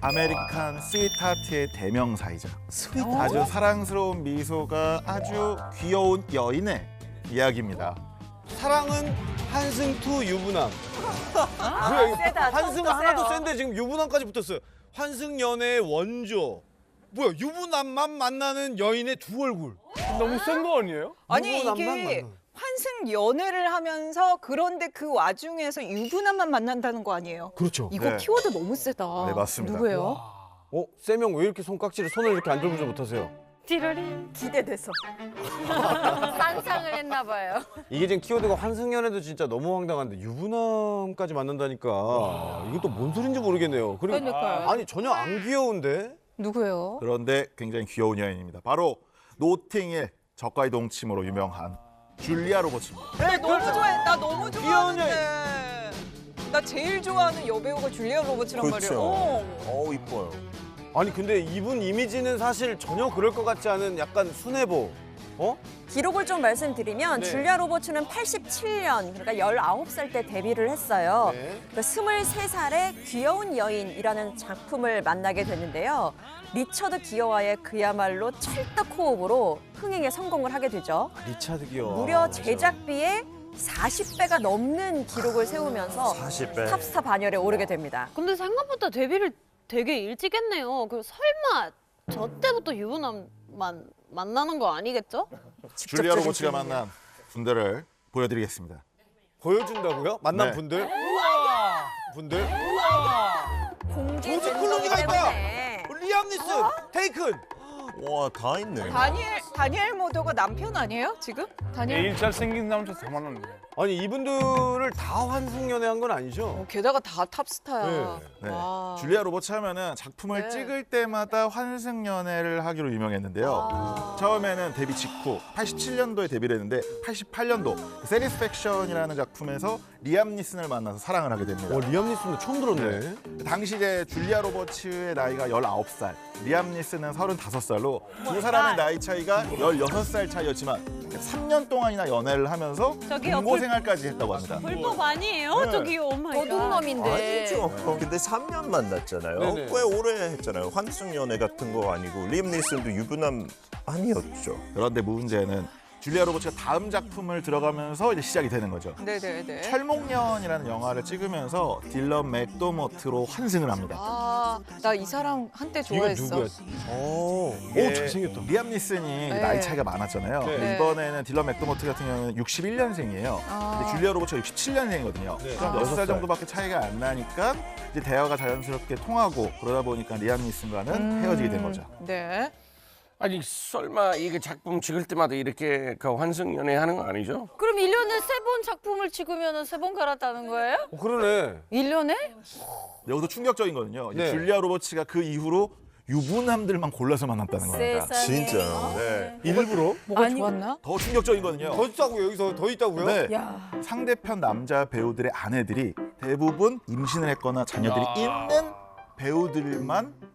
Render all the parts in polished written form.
아메리칸 스위트하트의 대명사이자 아주 사랑스러운 미소가 아주 귀여운 여인의 이야기입니다. 사랑은 환승2 유부남. 뭐야 이거? 세다, 환승은 좀 하나도 세요. 센데 지금 유부남까지 붙었어요. 환승 연애의 원조. 뭐야 유부남만 만나는 여인의 두 얼굴. 너무 센 거 아니에요? 아니 유부남만 이게 만나. 환승 연애를 하면서 그런데 그 와중에서 유부남만 만난다는 거 아니에요? 그렇죠. 이거 네. 키워드 너무 세다. 네, 맞습니다. 누구예요? 세명 왜 이렇게 손깍지를 손을 이렇게 안 들고서 못하세요? 띠로리 기대돼서. 상상을 했나 봐요. 이게 지금 키워드가 환승 연애도 진짜 너무 황당한데 유부남까지 만난다니까 이건 또 뭔 소린지 모르겠네요. 그리고 그러니까요. 아니 전혀 안 귀여운데. 누구예요? 그런데 굉장히 귀여운 여인입니다. 바로 노팅힐 저가의 동침으로 유명한 줄리아 로버츠입니다. 네, 너무 좋아해. 나 너무 귀여운 좋아하는데. 나 제일 좋아하는 여배우가 줄리아 로버츠란 말이에요. 어. 이뻐요. 아니 근데 이분 이미지는 사실 전혀 그럴 것 같지 않은 약간 순애보. 어? 기록을 좀 말씀드리면 네. 줄리아 로버츠는 87년, 그러니까 19살 때 데뷔를 했어요. 네. 그 23살의 귀여운 여인이라는 작품을 만나게 됐는데요. 리처드 기어와의 그야말로 찰떡 호흡으로 흥행에 성공을 하게 되죠. 리차드 기어. 무려 제작비의 40배가 넘는 기록을 세우면서 40배. 탑스타 반열에 오르게 됩니다. 근데 생각보다 데뷔를 되게 일찍 했네요. 그 설마 저 때부터 유부남만 만나는 거 아니겠죠? 줄리아 로버츠가 만난 분들을 보여드리겠습니다. 보여준다고요? 만난 네. 분들? 분들? 공개 조지 클루니가 있다! 때문에 리암 니슨! 테이큰! 와, 다 있네. 다니엘 모더가 남편 아니에요? 지금? 다니엘. 내일 잘생긴 남자 다 만났네. 아니 이분들을 다 환승 연애한 건 아니죠? 어, 게다가 다 탑스타야. 네. 와. 줄리아 로버츠 하면은 작품을 네. 찍을 때마다 환승 연애를 하기로 유명했는데요. 처음에는 데뷔 직후 87년도에 데뷔를 했는데 88년도 세리스팩션이라는 작품에서 리암 니슨을 만나서 사랑을 하게 됩니다. 리암 니슨도 처음 들었네. 당시 이제 줄리아 로버츠의 나이가 19살, 리암 니슨은 35살로 두 사람의 나이 차이가 16살 차이였지만 3년 동안이나 연애를 하면서 저기요, 공고 생활까지 했다고 합니다. 불법 아니에요? 네. 저기 오마이갓. 도둑놈인데. 아니죠. 근데 3년 만났잖아요. 네네. 꽤 오래 했잖아요. 환승 연애 같은 거 아니고 리암 니슨도 유부남 아니었죠. 그런데 문제는 줄리아 로버츠가 다음 작품을 들어가면서 이제 시작이 되는 거죠. 네네네. 철목년이라는 영화를 찍으면서 딜런 맥도머트로 환승을 합니다. 아, 나 이 사람 한때 이건 좋아했어. 누구야? 오 이게 잘생겼다. 리암 니슨이 네. 나이 차이가 많았잖아요. 네. 이번에는 딜런 맥도머트 같은 경우는 61년생이에요. 아. 줄리아 로버츠가 67년생이거든요. 네. 그럼 6살 정도밖에 차이가 안 나니까 이제 대화가 자연스럽게 통하고 그러다 보니까 리암 니슨과는 헤어지게 된 거죠. 네. 아니 설마 이게 작품 찍을 때마다 이렇게 그 환승 연애하는 거 아니죠? 그럼 1년에 3번 작품을 찍으면 3번 갈았다는 거예요? 그러네. 1년에? 여기서 충격적인 거는요. 이제 네. 줄리아 로버츠가 그 이후로 유부남들만 골라서 만났다는 겁니다. 진짜. 네. 일부러? 뭐가 좋았나? 더 충격적인 거는요. 더 있다고요? 여기서 더 있다고요? 네. 야. 상대편 남자 배우들의 아내들이 대부분 임신을 했거나 자녀들이 있는 배우들만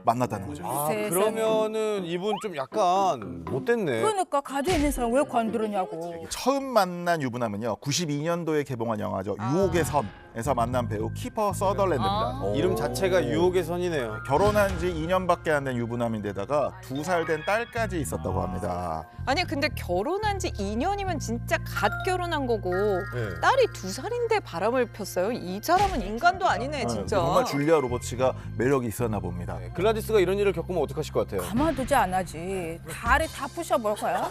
만났다는 거죠. 아 세상에. 그러면은 이분 좀 약간 못됐네. 그러니까 가지고 있는 사람 왜 관두느냐고. 처음 만난 유부남은요. 92년도에 개봉한 영화죠. 유혹의 섬에서 만난 배우 키퍼 서덜랜드입니다. 이름 자체가 유혹의 선이네요. 결혼한 지 2년밖에 안 된 유부남인데다가 2살 된 딸까지 있었다고 합니다. 아니 근데 결혼한 지 2년이면 진짜 갓 결혼한 거고 네. 딸이 2살인데 바람을 폈어요? 이 사람은 인간도 아니네 진짜. 정말 줄리아 로버츠가 매력이 있었나 봅니다. 글라디스가 이런 일을 겪으면 어떡하실 것 같아요? 가만두지 않아지. 다리 다 부셔볼 거야.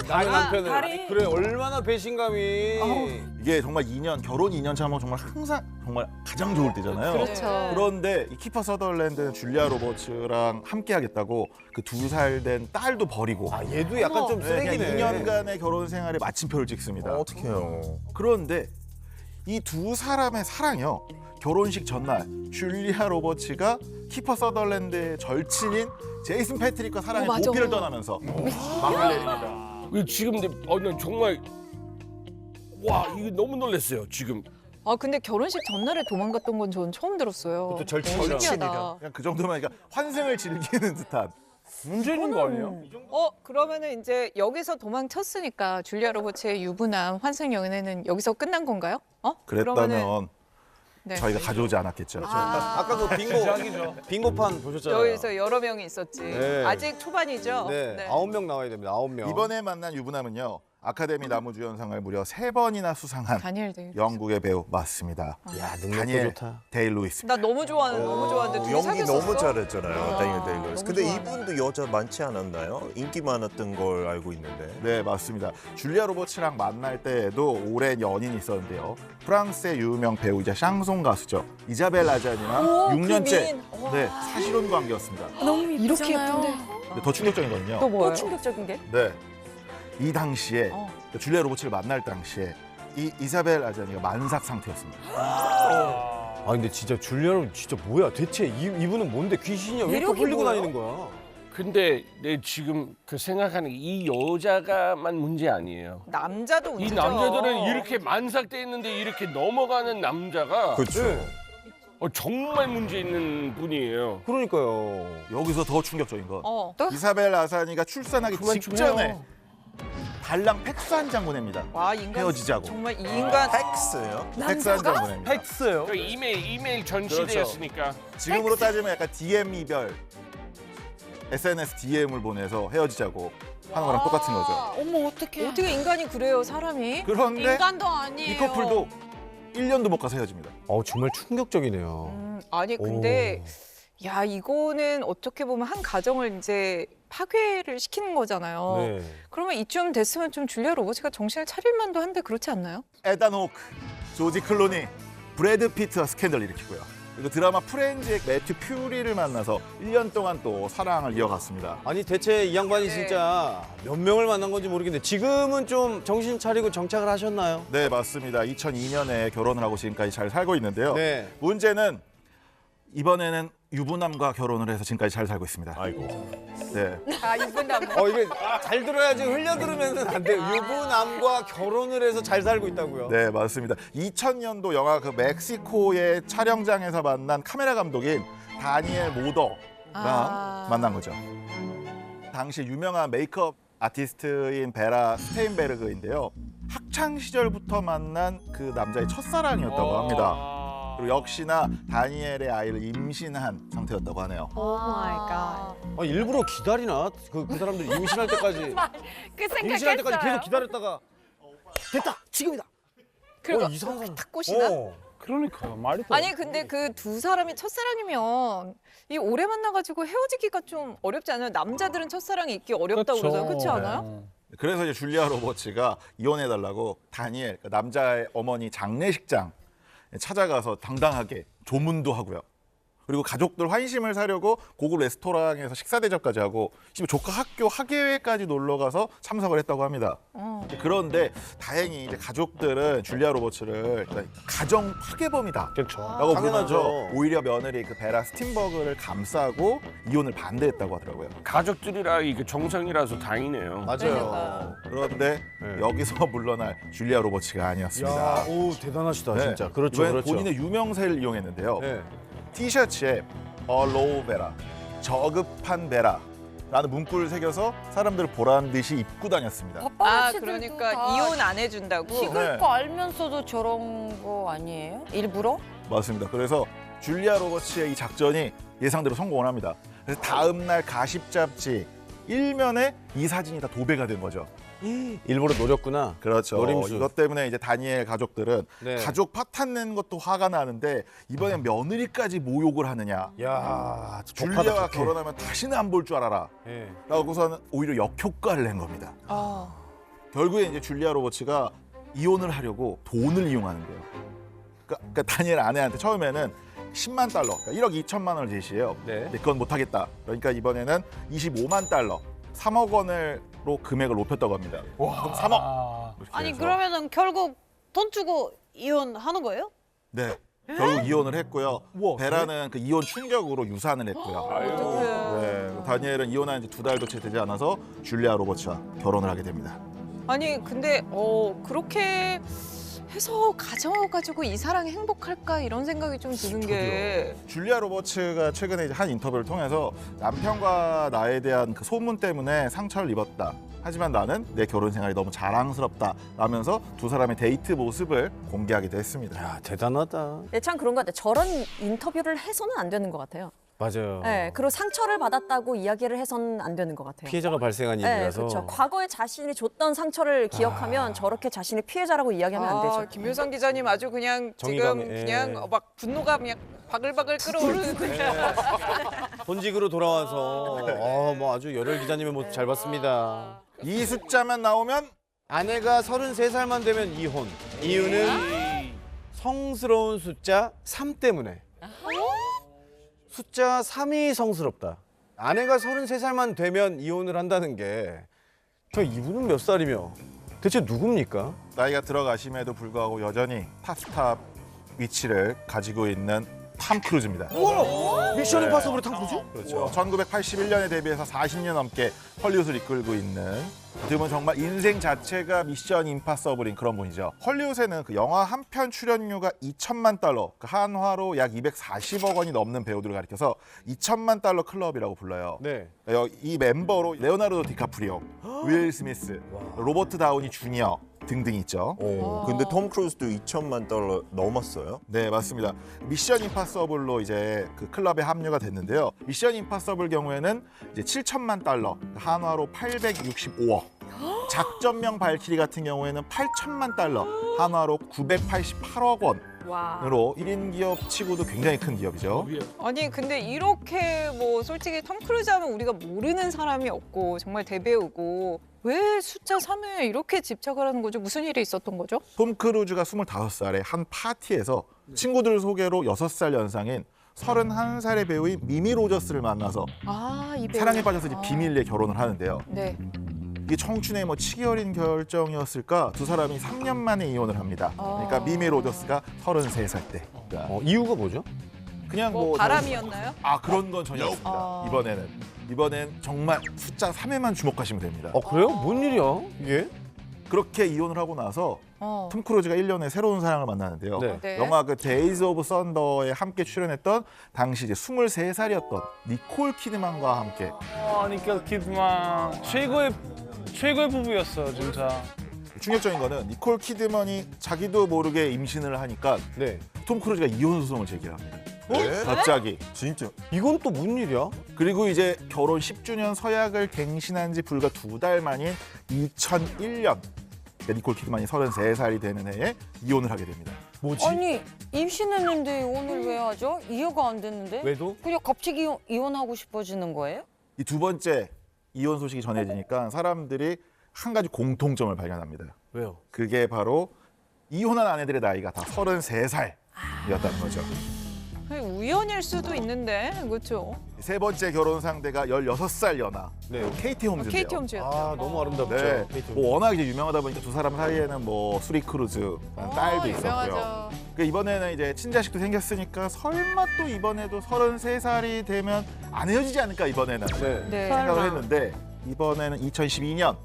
남의 남편을. 다리. 그래 얼마나 배신감이. 이게 정말 2년, 결혼 2년 차면 정말 항상 정말 가장 좋을 때잖아요. 그렇죠. 그런데 이 키퍼 서덜랜드는 줄리아 로버츠랑 함께 하겠다고 그 2살 된 딸도 버리고 아 얘도 약간 좀 그냥 쓰레기네. 2년간의 결혼 생활에 마침표를 찍습니다. 어떡해요. 그런데 이 두 사람의 사랑이요. 결혼식 전날 줄리아 로버츠가 키퍼 서덜랜드의 절친인 제이슨 패트릭과 사랑의 맞아. 도피를 떠나면서 막을 내립니다. 지금 난 정말 와 이거 너무 놀랐어요 지금. 아 근데 결혼식 전날에 도망갔던 건 저는 처음 들었어요. 그것도 절친이랑. 신기하다. 그냥 그 정도면 그러니까 환승을 즐기는 듯한. 문제 있는 거 아니에요? 그러면은 이제 여기서 도망쳤으니까 줄리아 로버츠의 유부남 환승 연애는 여기서 끝난 건가요? 그러면은 그랬다면 네. 저희가 가져오지 않았겠죠. 아까 그 시작이죠. 빙고판 보셨잖아요. 여기서 여러 명이 있었지. 네. 아직 초반이죠. 네, 9명 나와야 됩니다. 9명. 이번에 만난 유부남은요. 아카데미 나무주연상을 무려 3번이나 수상한 다니엘 데이. 영국의 배우 맞습니다. 야, 능력도 다니엘 좋다. 데이-루이스. 나 너무 좋아하는데 둘이 연기 사귀었었어? 너무 잘했잖아요. 다니엘 데이-루이스. 너무 근데 좋아요. 이분도 여자 많지 않았나요? 인기 많았던 걸 알고 있는데. 네, 맞습니다. 줄리아 로버츠랑 만날 때에도 오랜 연인이 있었는데요. 프랑스의 유명 배우이자 샹송 가수죠. 이자벨 라잔이랑 오, 6년째 그 미인. 네, 사실혼 관계였습니다. 너무 이렇게 예쁜데. 근데 더 충격적인 건요. 또 뭐예요? 또 충격적인 게? 네. 이 당시에 어. 줄리아 로버츠를 만날 당시에 이 이사벨 라자니가 만삭 상태였습니다. 아 근데 진짜 줄리아는 진짜 뭐야? 대체 이분은 뭔데 귀신이야? 왜 이렇게 매력이 홀리고 뭐예요? 다니는 거야? 근데 내 지금 그 생각하는 게 이 여자가만 문제 아니에요. 남자도 이 문제죠. 남자들은 이렇게 만삭돼 있는데 이렇게 넘어가는 남자가 그렇죠. 정말 문제 있는 분이에요. 그러니까요. 여기서 더 충격적인 건 또? 이사벨 라자니가 출산하기 그만 직전에 좀 달랑 팩스 한 장 보냅니다. 와 인간 헤어지자고. 정말 이 인간 팩스요? 팩스 한 장 보냅니다. 팩스요? 그 이메일 전 시대였으니까. 지금으로 따지면 약간 DM 이별, SNS DM을 보내서 헤어지자고 하는 거랑 똑같은 거죠. 어머 어떡해. 어떻게 인간이 그래요 사람이? 그런데 인간도 아니에요. 이 커플도 1년도 못 가서 헤어집니다. 정말 충격적이네요. 아니 근데 야 이거는 어떻게 보면 한 가정을 이제 파괴를 시키는 거잖아요. 네. 그러면 이쯤 됐으면 좀 줄리아 로버츠가 정신을 차릴 만도 한데 그렇지 않나요? 에단 호크, 조지 클루니, 브래드 피트와 스캔들 일으키고요. 그리고 드라마 프렌즈의 매튜 퓨리를 만나서 1년 동안 또 사랑을 이어갔습니다. 아니 대체 이 양반이 네. 진짜 몇 명을 만난 건지 모르겠는데 지금은 좀 정신 차리고 정착을 하셨나요? 네, 맞습니다. 2002년에 결혼을 하고 지금까지 잘 살고 있는데요. 네. 문제는 이번에는 유부남과 결혼을 해서 지금까지 잘 살고 있습니다. 아이고. 네. 아 이분남. 이게 잘 들어야지 흘려 들으면 안 돼요. 유부남과 결혼을 해서 잘 살고 있다고요. 네, 맞습니다. 2000년도 영화 그 멕시코의 촬영장에서 만난 카메라 감독인 다니엘 모더랑 만난 거죠. 당시 유명한 메이크업 아티스트인 베라 스테인베르그인데요. 학창 시절부터 만난 그 남자의 첫사랑이었다고 합니다. 그리고 역시나 다니엘의 아이를 임신한 상태였다고 하네요. 오 마이 갓. 일부러 기다리나? 그 사람들 임신할 때까지 그 임신할 때까지 계속 생각했어요. 기다렸다가 됐다 지금이다. 그리고 이상한 사람. 탁 꼬시나? 그러니까요. 말이 또. 아니 근데 그 두 사람이 첫사랑이면 이 오래 만나가지고 헤어지기가 좀 어렵지 않아요? 남자들은 첫사랑이 있기 어렵다고 그러잖아요. 그렇지 않아요? 그래서 이제 줄리아 로버츠가 이혼해달라고 다니엘, 그 남자의 어머니 장례식장 찾아가서 당당하게 조문도 하고요. 그리고 가족들 환심을 사려고 고급 레스토랑에서 식사 대접까지 하고 심지어 조카 학교 학예회까지 놀러 가서 참석을 했다고 합니다. 그런데 다행히 이제 가족들은 줄리아 로버츠를 가정 파괴범이다. 그렇죠. 라고 당연하죠. 부르면서 오히려 며느리 그 베라 스틴버그를 감싸고 이혼을 반대했다고 하더라고요. 가족들이라 이게 정상이라서 다행이네요. 맞아요. 그런데 네. 여기서 물러날 줄리아 로버츠가 아니었습니다. 야, 오 대단하시다 네. 진짜. 그렇죠, 이번엔 그렇죠. 본인의 유명세를 이용했는데요. 네. 티셔츠에 어로우 베라, 저급한 베라 라는 문구를 새겨서 사람들을 보란 듯이 입고 다녔습니다. 아 파파라치들도 그러니까 다 이혼 안 해준다고? 식을 네. 거 알면서도 저런 거 아니에요? 일부러? 맞습니다. 그래서 줄리아 로버츠의 이 작전이 예상대로 성공을 합니다. 그래서 다음 날 가십 잡지 일면에 이 사진이 다 도배가 된 거죠. 일부러 노렸구나. 그렇죠. 노림수. 이것 때문에 이제 다니엘 가족들은 네. 가족 파탄 내는 것도 화가 나는데 이번엔 며느리까지 모욕을 하느냐. 야, 줄리아와 결혼하면 다시는 안 볼 줄 알아라. 네. 라고서는 오히려 역효과를 낸 겁니다. 아, 결국에 이제 줄리아 로버츠가 이혼을 하려고 돈을 이용하는 거예요. 그러니까 다니엘 아내한테 처음에는 10만 달러, 그러니까 1억 2천만 원을 제시해요. 네. 근데 그건 못하겠다. 그러니까 이번에는 25만 달러, 3억 원으로 금액을 높였다고 합니다. 그럼 3억. 아니 그러면은 결국 돈 주고 이혼하는 거예요? 네. 결국 이혼을 했고요. 베라는 그 이혼 충격으로 유산을 했고요. 네. 다니엘은 이혼한 지 2달도 채 되지 않아서 줄리아 로버츠와 결혼을 하게 됩니다. 아니 근데 그렇게 해서 가져가지고 이 사랑이 행복할까 이런 생각이 좀 드는 게 줄리아 로버츠가 최근에 이제 한 인터뷰를 통해서 남편과 나에 대한 그 소문 때문에 상처를 입었다. 하지만 나는 내 결혼 생활이 너무 자랑스럽다 라면서 두 사람의 데이트 모습을 공개하기도 했습니다. 야, 대단하다. 네, 참 그런 것 같아요. 저런 인터뷰를 해서는 안 되는 것 같아요. 맞아요. 네, 그리고 상처를 받았다고 이야기를 해서는 안 되는 것 같아요. 피해자가 발생한 네, 일이라서. 그렇죠. 과거에 자신이 줬던 상처를 기억하면 저렇게 자신이 피해자라고 이야기하면 안 되죠. 김효성 기자님 아주 그냥 정의감에, 지금 예. 그냥 막 분노가 그냥 바글바글 끓어오르는데 본직으로 돌아와서 뭐 아주 열혈 기자님의 모습 잘 봤습니다. 이 숫자만 나오면 아내가 33살만 되면 이혼. 이유는 성스러운 숫자 3 때문에. 숫자 3이 성스럽다. 아내가 33살만 되면 이혼을 한다는 게 저 이분은 몇 살이며 대체 누굽니까? 나이가 들어가심에도 불구하고 여전히 탑스탑 위치를 가지고 있는 탐 크루즈입니다. 미션 네. 임파서블의 탐 크루즈? 그렇죠. 1981년에 데뷔해서 40년 넘게 헐리우드를 이끌고 있는 어떻게 보면 정말 인생 자체가 미션 임파서블인 그런 분이죠. 헐리우드에는 그 영화 한 편 출연료가 2천만 달러, 그 한화로 약 240억 원이 넘는 배우들을 가리켜서 2천만 달러 클럽이라고 불러요. 네. 이 멤버로 레오나르도 디카프리오, 윌 스미스, 로버트 다우니 주니어 등등이 있죠. 근데 톰 크루즈도 2천만 달러 넘었어요? 네, 맞습니다. 미션 임파서블로 이제 그 클럽에 합류가 됐는데요. 미션 임파서블 경우에는 이제 7천만 달러, 한화로 865억. 작전명 발키리 같은 경우에는 8천만 달러, 한화로 988억 원으로 1인 기업 치고도 굉장히 큰 기업이죠. 아니 근데 이렇게 뭐 솔직히 톰 크루즈 하면 우리가 모르는 사람이 없고 정말 대배우고 왜 숫자 3에 이렇게 집착을 하는 거죠? 무슨 일이 있었던 거죠? 톰 크루즈가 25살에 한 파티에서 친구들 소개로 6살 연상인 31살의 배우인 미미 로저스를 만나서 이 배우. 사랑에 빠져서 이제 비밀리에 결혼을 하는데요. 네. 이게 청춘의 뭐 치기 어린 결정이었을까? 두 사람이 3년 만에 이혼을 합니다. 그러니까 미미 로저스가 33살 때. 그러니까 이유가 뭐죠? 그냥 뭐 바람이었나요? 그런 건 전혀 없습니다. 이번엔 정말 숫자 3에만 주목하시면 됩니다. 그래요? 뭔 일이야 이게? 그렇게 이혼을 하고 나서 톰 크루즈가 1년에 새로운 사랑을 만나는데요. 네. 네. 영화 그 데이즈 오브 썬더에 함께 출연했던 당시 이제 23살이었던 니콜 키드만과 함께 니콜 키드만 최고의 부부였어 진짜. 충격적인 거는 니콜 키드만이 자기도 모르게 임신을 하니까 네. 톰 크루즈가 이혼 소송을 제기합니다. 네? 갑자기. 진짜? 이건 또 무슨 일이야? 그리고 이제 결혼 10주년 서약을 갱신한 지 불과 2달 만인 2001년 니콜 키드만이 33살이 되는 해에 이혼을 하게 됩니다. 뭐지? 아니 임신했는데 이혼을 왜 하죠? 이해가 안 됐는데? 왜도? 그냥 갑자기 이혼하고 싶어지는 거예요? 이 두 번째 이혼 소식이 전해지니까 사람들이 한 가지 공통점을 발견합니다. 왜요? 그게 바로 이혼한 아내들의 나이가 다 33살이었다는 거죠. 우연일 수도 있는데 그렇죠. 세 번째 결혼 상대가 16살 연하 네. 케이티 홈즈인데요. 케이티 홈즈였죠. 너무 아름답죠. 네, 케이트 뭐 워낙 이제 유명하다 보니까 두 사람 사이에는 뭐 수리 크루즈 딸도 있었고요. 유명하죠. 그 이번에는 이제 친자식도 생겼으니까 설마 또 이번에도 33살이 되면 안 헤어지지 않을까 이번에는 네. 네. 생각을 했는데 이번에는 2012년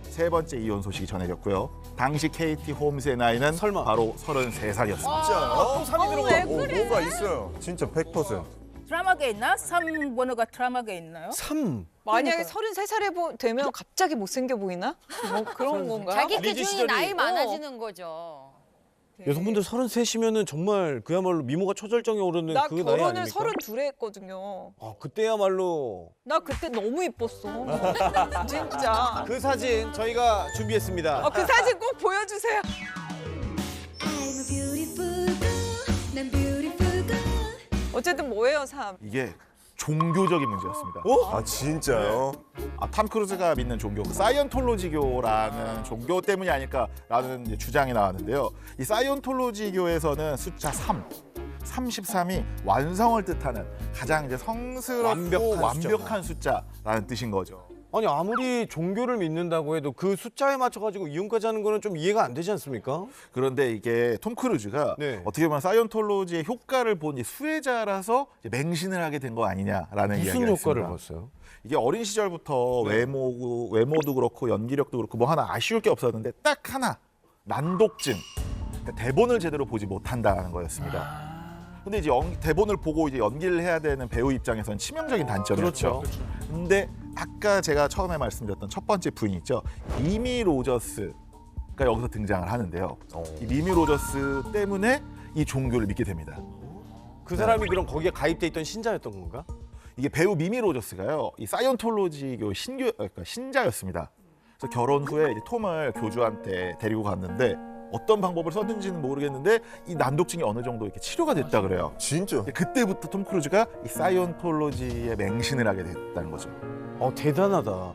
세 번째 이혼 소식이 전해졌고요. 당시 케이티 홈즈의 나이는 설마. 바로 33살이었습니다. 진짜요? 3이 들어가. 뭐가 있어요. 진짜 100%. 드라마가 있나? 3번호가 드라마가 있나요? 3. 만약에 33살에 되면 갑자기 못생겨 보이나? 뭐 그런 건가요? 자기 리즈 기준이 시절이- 나이 많아지는 거죠. 여성분들 33이면은 정말 그야말로 미모가 초절정에 오르는 나 그 나이 결혼을 아닙니까? 32에 했거든요. 그때야말로 나 그때 너무 이뻤어. 진짜. 그 사진 저희가 준비했습니다. 그 사진 꼭 보여주세요. 어쨌든 뭐예요, 3? 이게 종교적인 문제였습니다. 아 진짜요? 탐 크루즈가 믿는 종교, 사이언톨로지교라는 종교 때문이 아닐까라는 이제 주장이 나왔는데요. 이 사이언톨로지교에서는 숫자 33이 완성을 뜻하는 가장 이제 성스럽고 완벽한 숫자라는 뜻인 거죠. 아니 아무리 종교를 믿는다고 해도 그 숫자에 맞춰가지고 이혼까지 하는 거는 좀 이해가 안 되지 않습니까? 그런데 이게 톰 크루즈가 네. 어떻게 보면 사이언톨로지의 효과를 본 수혜자라서 이제 맹신을 하게 된 거 아니냐라는 이야기가 무슨 효과를 있습니다. 봤어요? 이게 어린 시절부터 외모도 그렇고 연기력도 그렇고 뭐 하나 아쉬울 게 없었는데 딱 하나 난독증 대본을 제대로 보지 못한다는 거였습니다. 근데 이제 대본을 보고 이제 연기를 해야 되는 배우 입장에서는 치명적인 단점이었죠. 그렇죠. 근데 아까 제가 처음에 말씀드렸던 첫 번째 부인 있죠. 미미 로저스가 여기서 등장을 하는데요. 이 미미 로저스 때문에 이 종교를 믿게 됩니다. 그 사람이 그럼 거기에 가입돼 있던 신자였던 건가? 이게 배우 미미 로저스가요, 이 사이언톨로지교 그러니까 신자였습니다. 그래서 결혼 후에 이제 톰을 교주한테 데리고 갔는데 어떤 방법을 썼는지는 모르겠는데 이 난독증이 어느 정도 이렇게 치료가 됐다 그래요. 진짜? 그때부터 톰 크루즈가 이 사이언톨로지에 맹신을 하게 됐다는 거죠. 대단하다.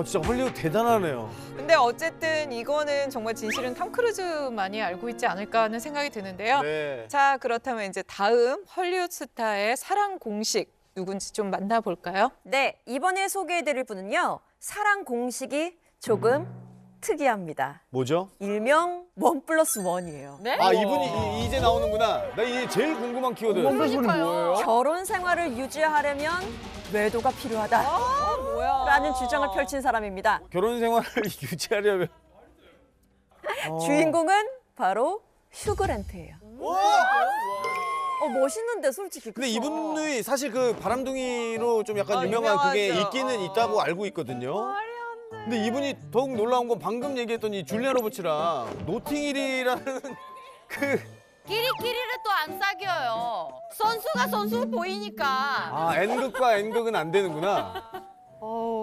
진짜 헐리우드 대단하네요. 근데 어쨌든 이거는 정말 진실은 톰 크루즈만이 알고 있지 않을까 하는 생각이 드는데요. 네. 자, 그렇다면 이제 다음 헐리우드 스타의 사랑 공식 누군지 좀 만나볼까요? 네, 이번에 소개해드릴 분은요. 사랑 공식이 조금 특이합니다. 뭐죠? 일명 1+1이에요. 네? 이분이 이제 나오는구나. 나 이게 제일 궁금한 키워드예요. 그러니까요. 결혼 생활을 유지하려면 외도가 필요하다. 뭐야? 라는 주장을 펼친 사람입니다. 결혼 생활을 유지하려면 주인공은 바로 휴 그랜트예요. 멋있는데 솔직히. 근데 그쵸? 이분이 사실 그 바람둥이로 좀 약간 유명한 그게 유명하죠. 있기는 있다고 알고 있거든요. 근데 이분이 더욱 놀라운 건 방금 얘기했던 이 줄리아 로버츠랑 노팅힐이라는 그 끼리끼리를 또 안 사귀어요. 선수가 선수 보이니까. N극과 N극은 안 되는구나.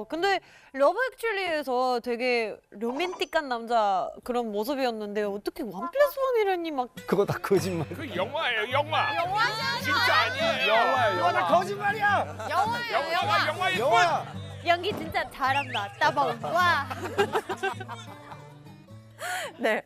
근데 러브 액츄얼리에서 되게 로맨틱한 남자 그런 모습이었는데 어떻게 원 플러스 원이라니 막 그거 다 거짓말. 그 영화예요, 영화. 영화잖아. 진짜 아니에요. 영화야, 다 거짓말이야. 영화예요, 영화일 뿐. 영화. 연기 진짜 잘한다. 따봉. 와. 네,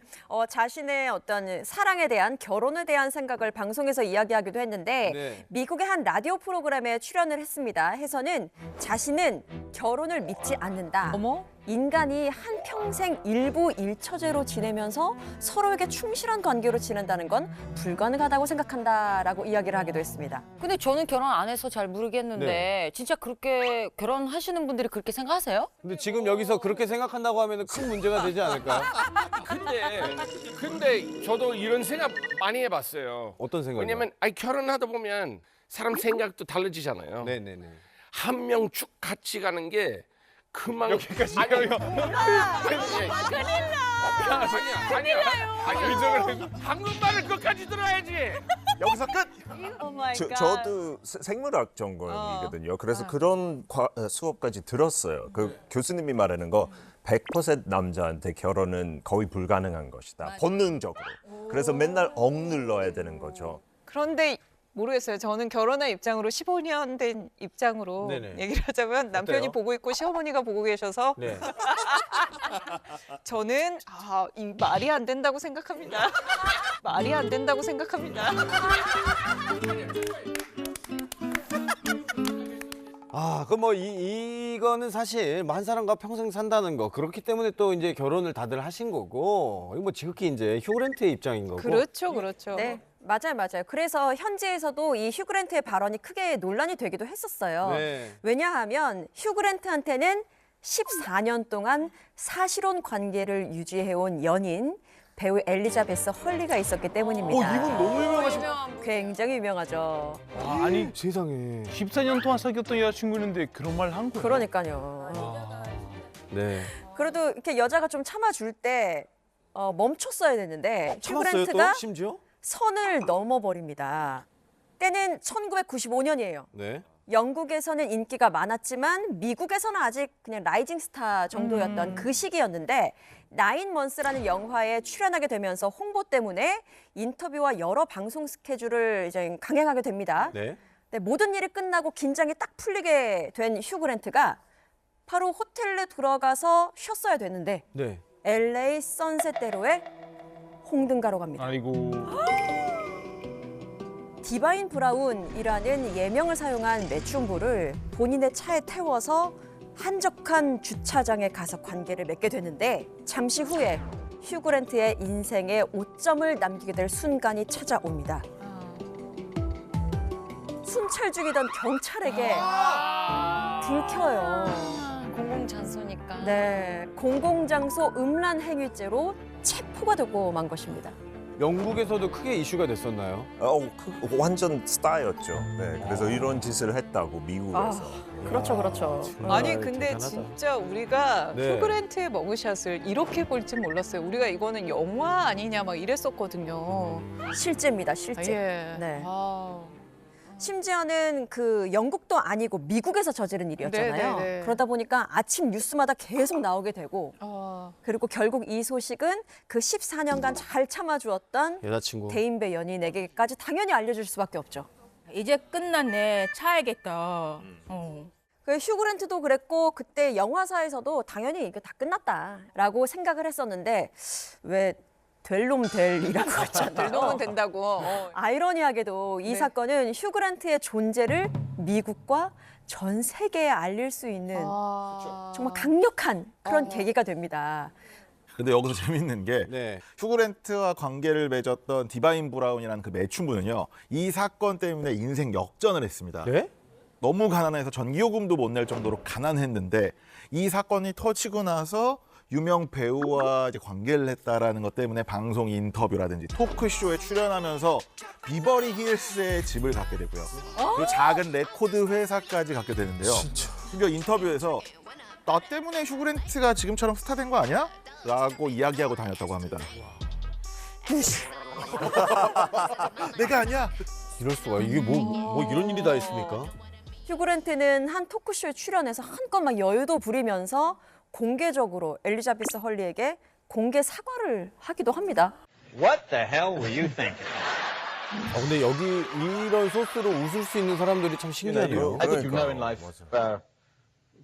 자신의 어떤 사랑에 대한 결혼에 대한 생각을 방송에서 이야기하기도 했는데 네. 미국의 한 라디오 프로그램에 출연을 했습니다. 해서는 자신은 결혼을 믿지 않는다. 어머? 인간이 한평생 일부일처제로 지내면서 서로에게 충실한 관계로 지낸다는 건 불가능하다고 생각한다라고 이야기를 하기도 했습니다. 근데 저는 결혼 안 해서 잘 모르겠는데 네. 진짜 그렇게 결혼하시는 분들이 그렇게 생각하세요? 근데 지금 여기서 그렇게 생각한다고 하면 큰 문제가 되지 않을까요? 근데 저도 이런 생각 많이 해봤어요. 어떤 생각이요? 왜냐면 결혼하다 보면 사람 생각도 달라지잖아요. 네네네. 한 명 쭉 같이 가는 게 그만 여기까지 아니야. 한국말을 끝까지 들어야지. 여기서 끝! 오 마이 갓. 저도 생물학 전공이거든요. 그래서 그런 수업까지 들었어요. 그 교수님이 말하는 거 100% 남자한테 결혼은 거의 불가능한 것이다. 본능적으로. 그래서 맨날 억눌러야 되는 거죠. 그런데 모르겠어요. 저는 결혼한 입장으로 15년 된 입장으로 네네. 얘기를 하자면 남편이 어때요? 보고 있고 시어머니가 보고 계셔서 네. 저는 이 말이 안 된다고 생각합니다. 말이 안 된다고 생각합니다. 그럼 뭐 이거는 사실 한 사람과 평생 산다는 거 그렇기 때문에 또 이제 결혼을 다들 하신 거고 이거 뭐 지극히 이제 휴 그랜트의 입장인 거고. 그렇죠, 그렇죠. 네, 맞아요. 그래서 현지에서도 이 휴 그랜트의 발언이 크게 논란이 되기도 했었어요. 네. 왜냐하면 휴 그랜트한테는 14년 동안 사실혼 관계를 유지해온 연인 배우 엘리자베스 헐리가 있었기 때문입니다. 이분 너무 유명하신. 굉장히 유명하죠. 아니 세상에. 14년 동안 사귀었던 여자친구인데 그런 말 한 거예요? 그러니까요. 네. 그래도 이렇게 여자가 좀 참아줄 때 멈췄어야 되는데 휴 참았어요 그랜트가 또 심지어? 선을 넘어버립니다. 때는 1995년이에요. 네. 영국에서는 인기가 많았지만 미국에서는 아직 그냥 라이징 스타 정도였던 그 시기였는데 나인먼스라는 영화에 출연하게 되면서 홍보 때문에 인터뷰와 여러 방송 스케줄을 이제 강행하게 됩니다. 네. 근데 모든 일이 끝나고 긴장이 딱 풀리게 된 휴 그랜트가 바로 호텔에 들어가서 쉬었어야 되는데 네. LA 선셋대로에 홍등가로 갑니다. 아이고. 디바인 브라운이라는 예명을 사용한 매춘부를 본인의 차에 태워서 한적한 주차장에 가서 관계를 맺게 되는데 잠시 후에 휴 그랜트의 인생에 오점을 남기게 될 순간이 찾아옵니다. 순찰 중이던 경찰에게 들켜요. 공공장소니까. 네, 공공장소 음란 행위죄로 체포가 되고 만 것입니다. 영국에서도 크게 이슈가 됐었나요? 완전 스타였죠. 네, 그래서 이런 짓을 했다고 미국에서. 그렇죠, 그렇죠. 아니 근데 대단하다. 진짜 우리가 네. 휴그랜트의 머그샷을 이렇게 볼 줄 몰랐어요. 우리가 이거는 영화 아니냐 막 이랬었거든요. 실제입니다, 실제. 예. 네. 아. 심지어는 그 영국도 아니고 미국에서 저지른 일이었잖아요. 네, 네, 네. 그러다 보니까 아침 뉴스마다 계속 나오게 되고 아. 그리고 결국 이 소식은 그 14년간 잘 참아주었던 여자친구. 대인배 연인에게까지 당연히 알려줄 수밖에 없죠. 이제 끝났네. 차야겠다. 그 휴그랜트도 그랬고 그때 영화사에서도 당연히 이거 다 끝났다라고 생각을 했었는데 왜 될 놈 될이라고 했잖아요. 될 놈은 된다고. 아이러니하게도 이 네. 사건은 휴그랜트의 존재를 미국과 전 세계에 알릴 수 있는 아. 정말 강력한 그런 계기가 됩니다. 근데 여기서 재밌는 게 네. 휴그랜트와 관계를 맺었던 디바인 브라운이라는 그 매춘부는요. 이 사건 때문에 인생 역전을 했습니다. 네? 너무 가난해서 전기요금도 못 낼 정도로 가난했는데 이 사건이 터지고 나서 유명 배우와 이제 관계를 했다라는 것 때문에 방송 인터뷰라든지 토크쇼에 출연하면서 비버리 힐스의 집을 갖게 되고요. 그리고 작은 레코드 회사까지 갖게 되는데요. 심지어 인터뷰에서 나 때문에 휴그랜트가 지금처럼 스타된 거 아니야? 라고 이야기하고 다녔다고 합니다. 내가 아니야. 이럴 수가. 이게 뭐 이런 일이 다 있습니까? 휴그랜트는 한 토크쇼에 출연해서 한껏 막 여유도 부리면서 공개적으로 엘리자베스 헐리에게 공개 사과를 하기도 합니다. What the hell were you thinking? 근데 여기 이런 소스로 웃을 수 있는 사람들이 참 신기하네요. I think you know in life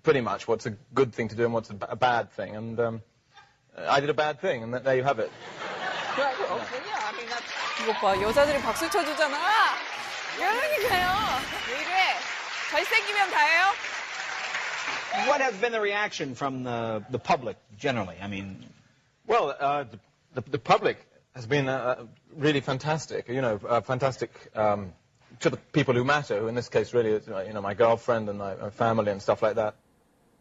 pretty much what's a good thing to do and what's a bad thing. And I did a bad thing, and there you have it. 이거 봐, 여자들이 박수 쳐주잖아. 그러니까요. 왜 이래? 잘생기면 다예요? What has been the reaction from the public generally? I mean, well, the public has been really fantastic. You know, fantastic to the people who matter. Who in this case really is, you know, my girlfriend and my family and stuff like that.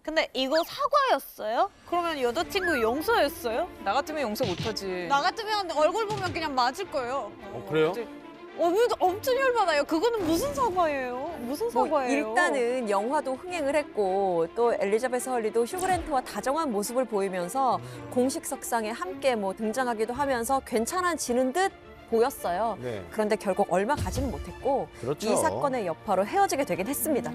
근데 이거 사과였어요? 그러면 여자친구 용서였어요? 나 같으면 용서 못하지. 나 같으면 얼굴 보면 그냥 맞을 거예요. 그래요? 엄청 열받아요. 그거는 무슨 사과예요? 무슨 뭐 사과예요? 일단은 영화도 흥행을 했고 또 엘리자베스 헐리도 휴그랜트와 다정한 모습을 보이면서 공식석상에 함께 뭐 등장하기도 하면서 괜찮아지는 듯 보였어요. 네. 그런데 결국 얼마 가지는 못했고 그렇죠. 이 사건의 여파로 헤어지게 되긴 했습니다.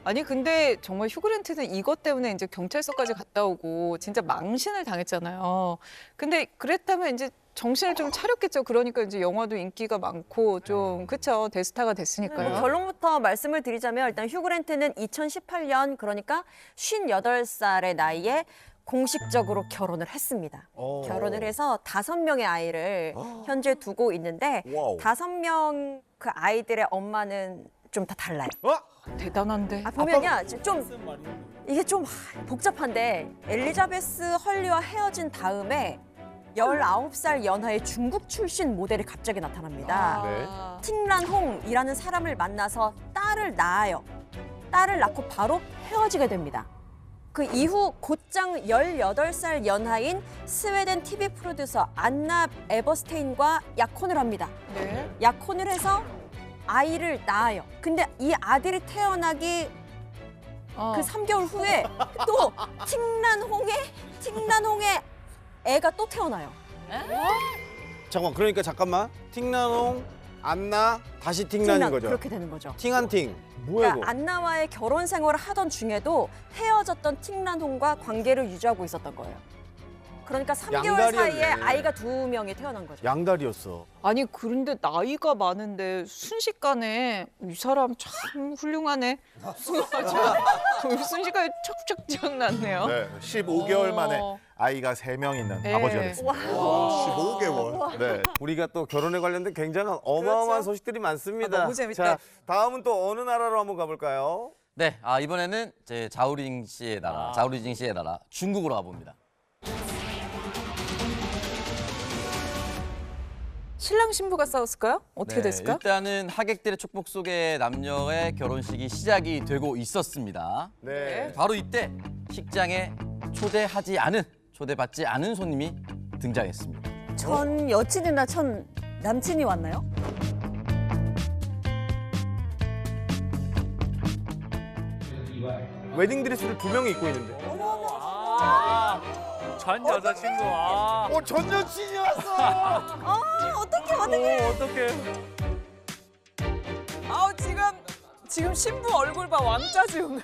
아니 근데 정말 휴그랜트는 이것 때문에 이제 경찰서까지 갔다 오고 진짜 망신을 당했잖아요. 근데 그랬다면 이제 정신을 좀 차렸겠죠. 그러니까 이제 영화도 인기가 많고 좀 그쵸 대스타가 됐으니까요. 뭐 결론부터 말씀을 드리자면 일단 휴그랜트는 2018년 그러니까 58살의 나이에 공식적으로 결혼을 했습니다. 결혼을 해서 5명의 아이를 현재 두고 있는데 와우. 5명 그 아이들의 엄마는 좀 다 달라요. 대단한데. 보면요, 좀 이게 좀 복잡한데 엘리자베스 헐리와 헤어진 다음에 19살 연하의 중국 출신 모델이 갑자기 나타납니다. 아. 팅란홍이라는 사람을 만나서 딸을 낳아요. 딸을 낳고 바로 헤어지게 됩니다. 그 이후 곧장 18살 연하인 스웨덴 TV 프로듀서 안나 에버스테인과 약혼을 합니다. 네. 약혼을 해서 아이를 낳아요. 근데 이 아들이 태어나기 그 3개월 후에 또 팅란홍의 애가 또 태어나요. 잠깐만. 팅나농, 안나, 다시 팅난인 거죠? 그렇게 되는 거죠. 팅한팅. 뭐야 그러니까 안나와의 결혼 생활을 하던 중에도 헤어졌던 팅란홍과 관계를 유지하고 있었던 거예요. 그러니까 3개월 양다리였네. 사이에 아이가 2명이 태어난 거죠. 양다리였어. 아니 그런데 나이가 많은데 순식간에 이 사람 참 훌륭하네. 순식간에 척척척 났네요. 네, 15개월 만에 어. 아이가 3명 있는 네. 아버지가 됐습니다. 15개월. 네. 우리가 또 결혼에 관련된 굉장한 어마어마한 소식들이 많습니다. 아, 너무 재밌다. 자, 다음은 또 어느 나라로 한번 가볼까요? 네, 이번에는 제 자우링 씨의 나라, 자우리징 씨의 나라 중국으로 가봅니다. 신랑 신부가 싸웠을까요? 어떻게 됐을까요? 일단은 하객들의 축복 속에 남녀의 결혼식이 시작이 되고 있었습니다. 네. 바로 이때 식장에 초대받지 않은 손님이 등장했습니다. 전 여친이나 전 남친이 왔나요? 웨딩 드레스를 2명이 입고 있는데. 전 여자친구. 아. 전 여친이 왔어. 어떡해. 어떡해. 아우 지금 신부 얼굴 봐 왕자 지금.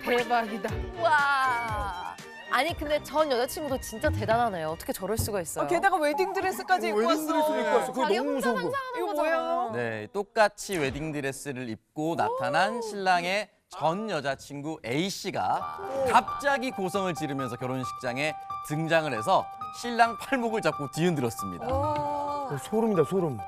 대박이다. 와. 아니 근데 전 여자친구도 진짜 대단하네요. 어떻게 저럴 수가 있어요? 게다가 웨딩 드레스까지 입고 왔어. 그거 너무 무서운 거. 이거 뭐야? 네, 똑같이 웨딩 드레스를 입고 나타난 신랑의 전 여자친구 A 씨가 갑자기 고성을 지르면서 결혼식장에 등장을 해서 신랑 팔목을 잡고 뒤흔들었습니다. 소름이다, 소름.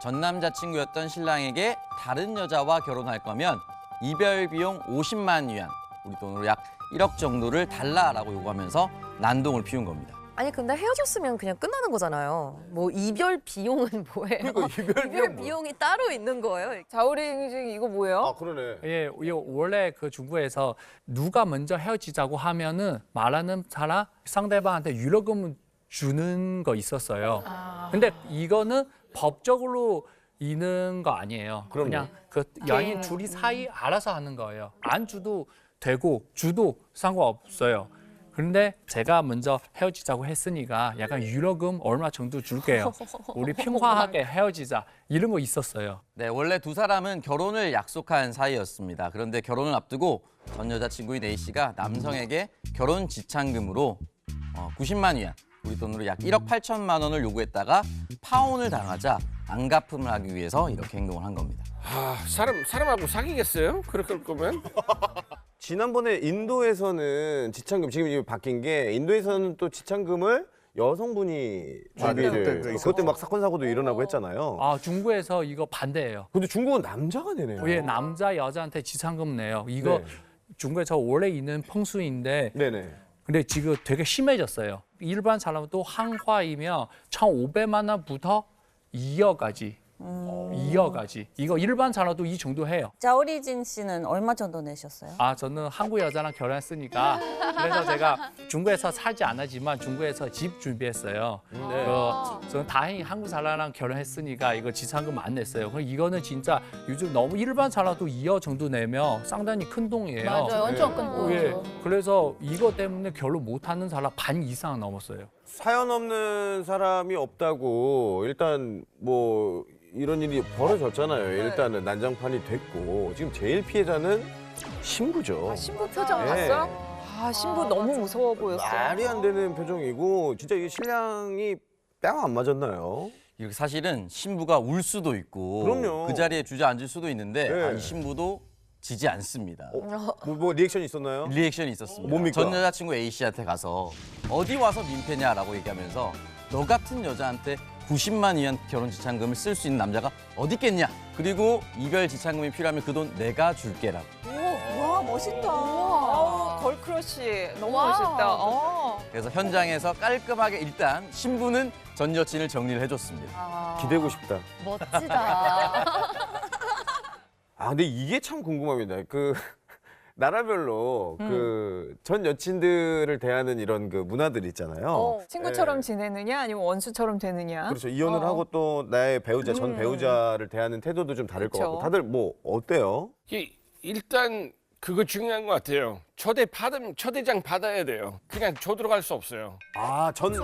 전 남자친구였던 신랑에게 다른 여자와 결혼할 거면 이별 비용 50만 위안, 우리 돈으로 약 1억 정도를 달라라고 요구하면서 난동을 피운 겁니다. 아니 근데 헤어졌으면 그냥 끝나는 거잖아요. 뭐 이별 비용은 뭐예요? 그러니까 이별 비용이 따로 있는 거예요? 자우링 이거 뭐예요? 아, 그러네. 예, 원래 그 중국에서 누가 먼저 헤어지자고 하면은 말하는 사람 상대방한테 유로금을 주는 거 있었어요. 근데 이거는 법적으로 있는 거 아니에요. 그럼요. 그냥 그 연인 둘이 사이 알아서 하는 거예요. 안 주도 되고 주도 상관없어요. 그런데 제가 먼저 헤어지자고 했으니까 약간 유로금 얼마 정도 줄게요. 우리 평화하게 헤어지자 이런 거 있었어요. 네, 원래 두 사람은 결혼을 약속한 사이였습니다. 그런데 결혼을 앞두고 전 여자친구인 A 씨가 남성에게 결혼 지참금으로 90만 위안, 우리 돈으로 약 1억 8천만 원을 요구했다가 파혼을 당하자 안갚음을 하기 위해서 이렇게 행동을 한 겁니다. 사람하고 사귀겠어요? 그럴 거면? 지난번에 인도에서는 지참금, 지금 이게 바뀐 게 인도에서는 또 지참금을 여성분이 준비를. 그때 막 사건 사고도 일어나고 했잖아요. 아, 중국에서 이거 반대예요. 근데 중국은 남자가 내네요. 예, 남자 여자한테 지참금 내요. 이거 중국에서 원래 있는風수인데 네네. 근데 지금 되게 심해졌어요. 일반 사람도 한화이면 1,500만 원부터 2억까지. 2억까지. 이거 일반 사람도 이 정도 해요. 자오리진 씨는 얼마 정도 내셨어요? 아, 저는 한국 여자랑 결혼했으니까 그래서 제가 중국에서 살지 않았지만 중국에서 집 준비했어요. 저는 다행히 한국 사람랑 결혼했으니까 이거 지참금 안 냈어요. 그럼 이거는 진짜 요즘 너무 일반 사람도 2억 정도 내면 상당히 큰 돈이에요. 맞아요. 엄청 큰 돈이죠. 예, 그래서 이거 때문에 결혼 못하는 사람 반 이상 넘었어요. 사연 없는 사람이 없다고 일단 뭐 이런 일이 벌어졌잖아요. 일단은 난장판이 됐고 지금 제일 피해자는 신부죠. 신부 표정 네. 봤어요? 아, 신부 너무 무서워 보였어요. 말이 안 되는 표정이고 진짜 이 신랑이 뺨 안 맞았나요? 이렇게 사실은 신부가 울 수도 있고 그럼요. 그 자리에 주저앉을 수도 있는데 네. 이 신부도 지지 않습니다. 뭐 리액션이 있었나요? 리액션이 있었습니다. 뭡니까? 전 여자친구 A 씨한테 가서 어디 와서 민폐냐라고 얘기하면서 너 같은 여자한테 90만 위안 결혼 지참금을 쓸 수 있는 남자가 어디 있겠냐. 그리고 이별 지참금이 필요하면 그 돈 내가 줄게라고. 와, 멋있다. 아우, 걸크러쉬 너무 와. 멋있다. 그래서 현장에서 깔끔하게 일단 신부는 전 여친을 정리를 해줬습니다. 기대고 싶다. 멋지다. 아 근데 이게 참 궁금합니다. 그 나라별로 그 전 여친들을 대하는 이런 그 문화들 있잖아요. 친구처럼 지내느냐 아니면 원수처럼 되느냐. 그렇죠. 이혼을 하고 또 나의 배우자, 전 배우자를 대하는 태도도 좀 다를 것 그렇죠. 같고. 다들 뭐 어때요? 일단 그거 중요한 것 같아요. 초대장 받아야 돼요. 그냥 저 들어갈 수 없어요. 아, 전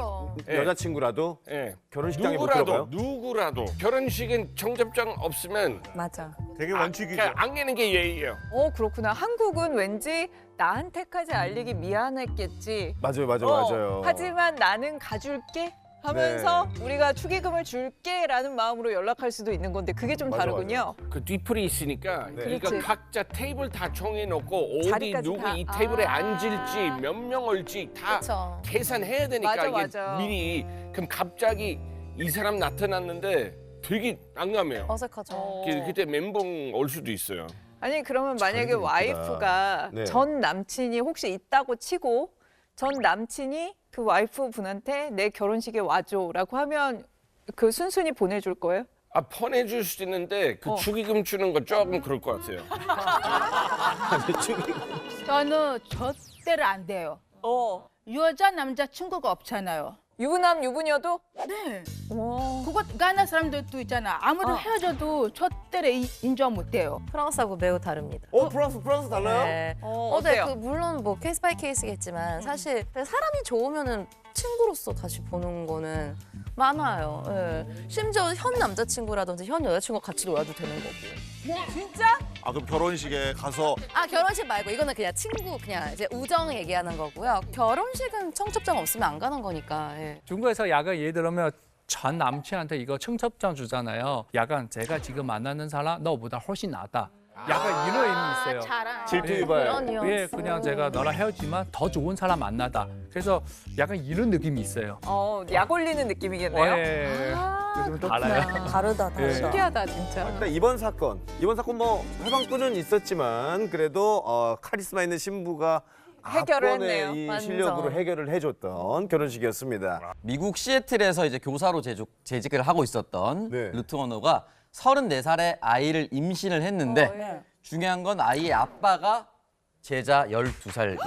예. 여자친구라도 예. 결혼식장에 못 들어가요? 누구라도 결혼식은 청첩장 없으면 맞아. 되게 그냥 안 내는 게 예의예요. 그렇구나. 한국은 왠지 나한테까지 알리기 미안했겠지. 맞아요, 맞아요. 하지만 나는 가줄게 하면서 우리가 축의금을 줄게라는 마음으로 연락할 수도 있는 건데 그게 좀 맞아, 다르군요. 그 뒤풀이 있으니까 그러니까 그렇지. 각자 테이블 다 정해놓고 어디 자리까지 누구 다. 이 테이블에 앉을지 몇 명 올지 다 그쵸. 계산해야 되니까 맞아, 이게 맞아. 미리. 그럼 갑자기 이 사람 나타났는데 되게 난감해요. 어색하죠. 그때 멘붕 올 수도 있어요. 아니 그러면 만약에 와이프가 네. 전 남친이 혹시 있다고 치고 전 남친이 그 와이프 분한테 내 결혼식에 와줘라고 하면 그 순순히 보내줄 거예요? 퍼내줄 수 있는데 그 축의금 주는 거 조금 그럴 것 같아요. 저는 절대로 안 돼요. 여자 남자 친구가 없잖아요. 유부남 유부녀도? 네. 그거 가나 사람들도 있잖아. 아무리 헤어져도 절대로 인정 못 해요. 프랑스하고 매우 다릅니다. 프랑스 달라요? 네. 네, 어때요? 그 물론 뭐 케이스 바이 케이스겠지만 사실 사람이 좋으면은 친구로서 다시 보는 거는 많아요. 예. 심지어 현 남자친구라든지 현 여자친구가 같이 놀아도 되는 거고. 진짜? 아 그럼 결혼식에 가서 아 결혼식 말고 이거는 그냥 친구 그냥 이제 우정 얘기하는 거고요. 결혼식은 청첩장 없으면 안 가는 거니까. 예. 중국에서 약간 예를 들면 전 남친한테 이거 청첩장 주잖아요. 약간 제가 지금 만나는 사람 너보다 훨씬 낫다. 약간 이런 의미 있어요. 질투 유발. 그런 뉘앙스. 예, 그냥 제가 너랑 헤어지만 더 좋은 사람 만나다. 그래서 약간 이런 느낌이 있어요. 약 올리는 느낌이겠네요. 예. 요즘 달라요. 다르다. 예. 신기하다 진짜. 일단 이번 사건 뭐 해방꾼은 있었지만 그래도 카리스마 있는 신부가 해결을 압권의 했네요. 이 완전. 실력으로 해결을 해줬던 결혼식이었습니다. 미국 시애틀에서 이제 교사로 재직을 하고 있었던 네. 루트 워너가 34살에 아이를 임신을 했는데 중요한 건 아이의 아빠가 제자 12살이었습니다.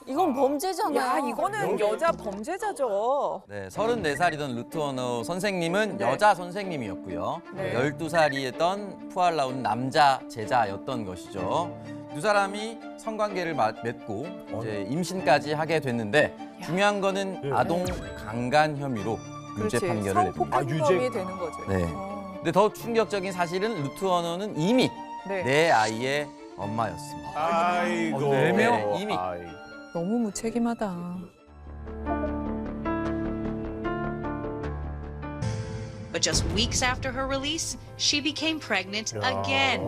이건 범죄잖아요. 야 이거는 여자 범죄자죠. 네, 34살이던 루트 워너 선생님은 여자 선생님이었고요. 12살이던 푸알라우는 남자 제자였던 것이죠. 두 사람이 성관계를 맺고 이제 임신까지 하게 됐는데 중요한 거는 아동 강간 혐의로 유죄 판결을 냈습니다. 성폭행범이 되는 거죠. 네. 근데 더 충격적인 사실은 루트 워너는 이미 내 아이의 엄마였습니다. 아이고. 네 명? 이미. 너무 무책임하다. But just weeks after her release, she became pregnant again.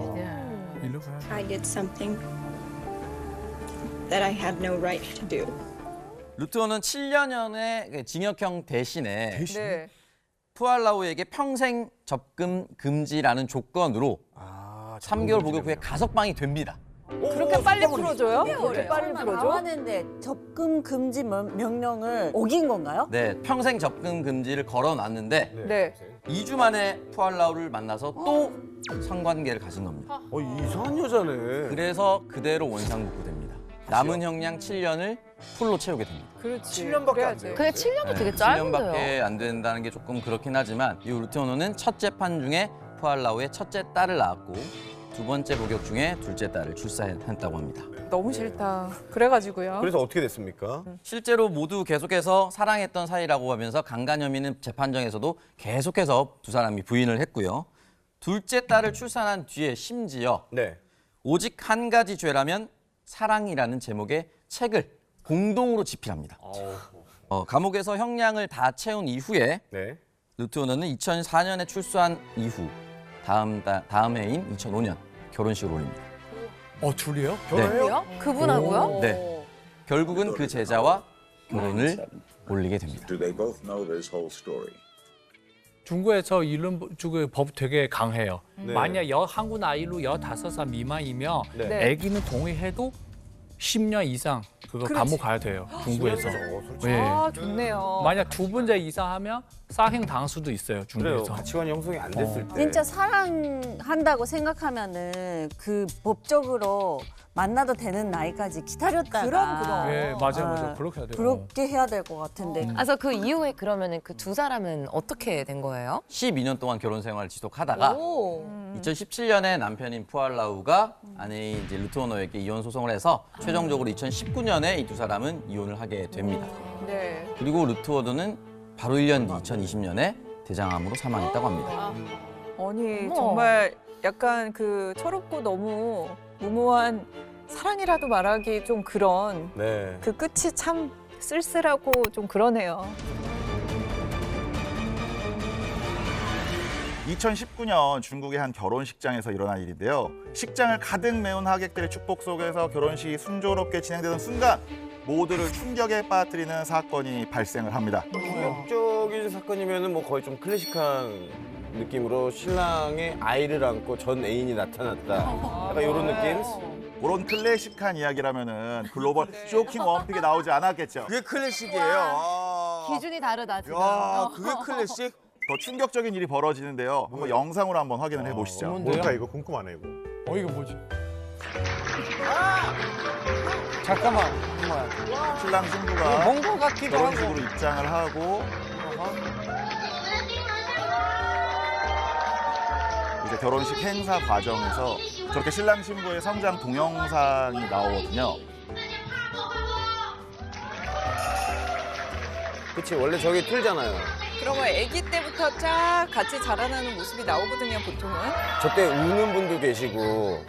I did something that I had no right to do. 루트 워너는 7년의 징역형 대신에 네. 푸알라우에게 평생 접근 금지라는 조건으로 3개월 복역 후에 가석방이 됩니다. 그렇게 빨리 풀어줘요? 그렇게 빨리 풀어줘? 나왔는데 접근 금지 명령을 어긴 건가요? 네, 평생 접근 금지를 걸어놨는데 네. 2주 만에 푸알라우를 만나서 또 성관계를 가진 겁니다. 이상한 여자네. 그래서 그대로 원상복구됩니다. 남은 형량 7년을 풀로 채우게 됩니다. 그렇지. 7년밖에 안 돼요. 근데 7년도 되게 짧은데요. 7년밖에 안 된다는 게 조금 그렇긴 하지만 이 루트 워너는 첫 재판 중에 푸알라우의 첫째 딸을 낳았고 두 번째 복역 중에 둘째 딸을 출산했다고 합니다. 너무 싫다. 그래가지고요. 그래서 어떻게 됐습니까? 실제로 모두 계속해서 사랑했던 사이라고 하면서 강간 혐의는 재판정에서도 계속해서 두 사람이 부인을 했고요. 둘째 딸을 출산한 뒤에 심지어 오직 한 가지 죄라면 사랑이라는 제목의 책을 공동으로 집필합니다. 감옥에서 형량을 다 채운 이후에 루트 워너는 2004년에 출소한 이후 다음 해인 2005년 결혼식을 올립니다. 둘이요? 결혼해요? 그분하고요? 네. 결국은 그 제자와 결혼을 올리게 됩니다. 중국에서 이런 법 되게 강해요. 네. 만약 한국 나이로 15살 미만이면 네. 아기는 동의해도 10년 이상 그거 감옥 가야 돼요. 중국에서. 네. 아 좋네요. 만약 두 번째 이상 하면 사형 당할 수도 있어요. 그래요. 중국에서. 가치관이 형성이 안 됐을 때. 진짜 사랑한다고 생각하면은 그 법적으로 만나도 되는 나이까지 기다렸다가 그럼. 네, 맞아요. 그렇게 해야 돼요. 그렇게 해야 될 것 같은데. 그래서 그 이후에 그러면은 그 두 사람은 어떻게 된 거예요? 12년 동안 결혼 생활을 지속하다가 2017년에 남편인 푸알라우가 아내인 이제 루트 워너에게 이혼 소송을 해서 최종적으로 2019년에 이 두 사람은 이혼을 하게 됩니다. 네. 그리고 루트 워너는 바로 1년 뒤 2020년에 대장암으로 사망했다고 합니다. 아니 어머. 정말 약간 그 철없고 너무 무모한 사랑이라도 말하기 좀 그런 네. 그 끝이 참 쓸쓸하고 좀 그러네요. 2019년 중국의 한 결혼식장에서 일어난 일인데요. 식장을 가득 메운 하객들의 축복 속에서 결혼식이 순조롭게 진행되던 순간 모두를 충격에 빠뜨리는 사건이 발생을 합니다. 충격적인 사건이면은 뭐 거의 좀 클래식한 느낌으로 신랑의 아이를 안고 전 애인이 나타났다. 약간 이런 느낌? 그런 클래식한 이야기라면은 글로벌 쇼킹 원픽에 나오지 않았겠죠. 그게 클래식이에요. 기준이 다르다 지금. 야, 그게 클래식? 더 충격적인 일이 벌어지는데요. 한번 영상으로 한번 확인을 해보시죠. 뭘까 이거 궁금하네 이거. 이거 뭐지? 잠깐만. 신랑 신부가 뭔가 같기도 하고. 결혼식으로 입장을 하고 이제 결혼식 행사 과정에서 저렇게 신랑 신부의 성장 동영상이 나오거든요. 그치, 원래 저기 틀잖아요. 그러면 아기 때부터 쫙 같이 자라나는 모습이 나오거든요, 보통은. 저때 우는 분도 계시고.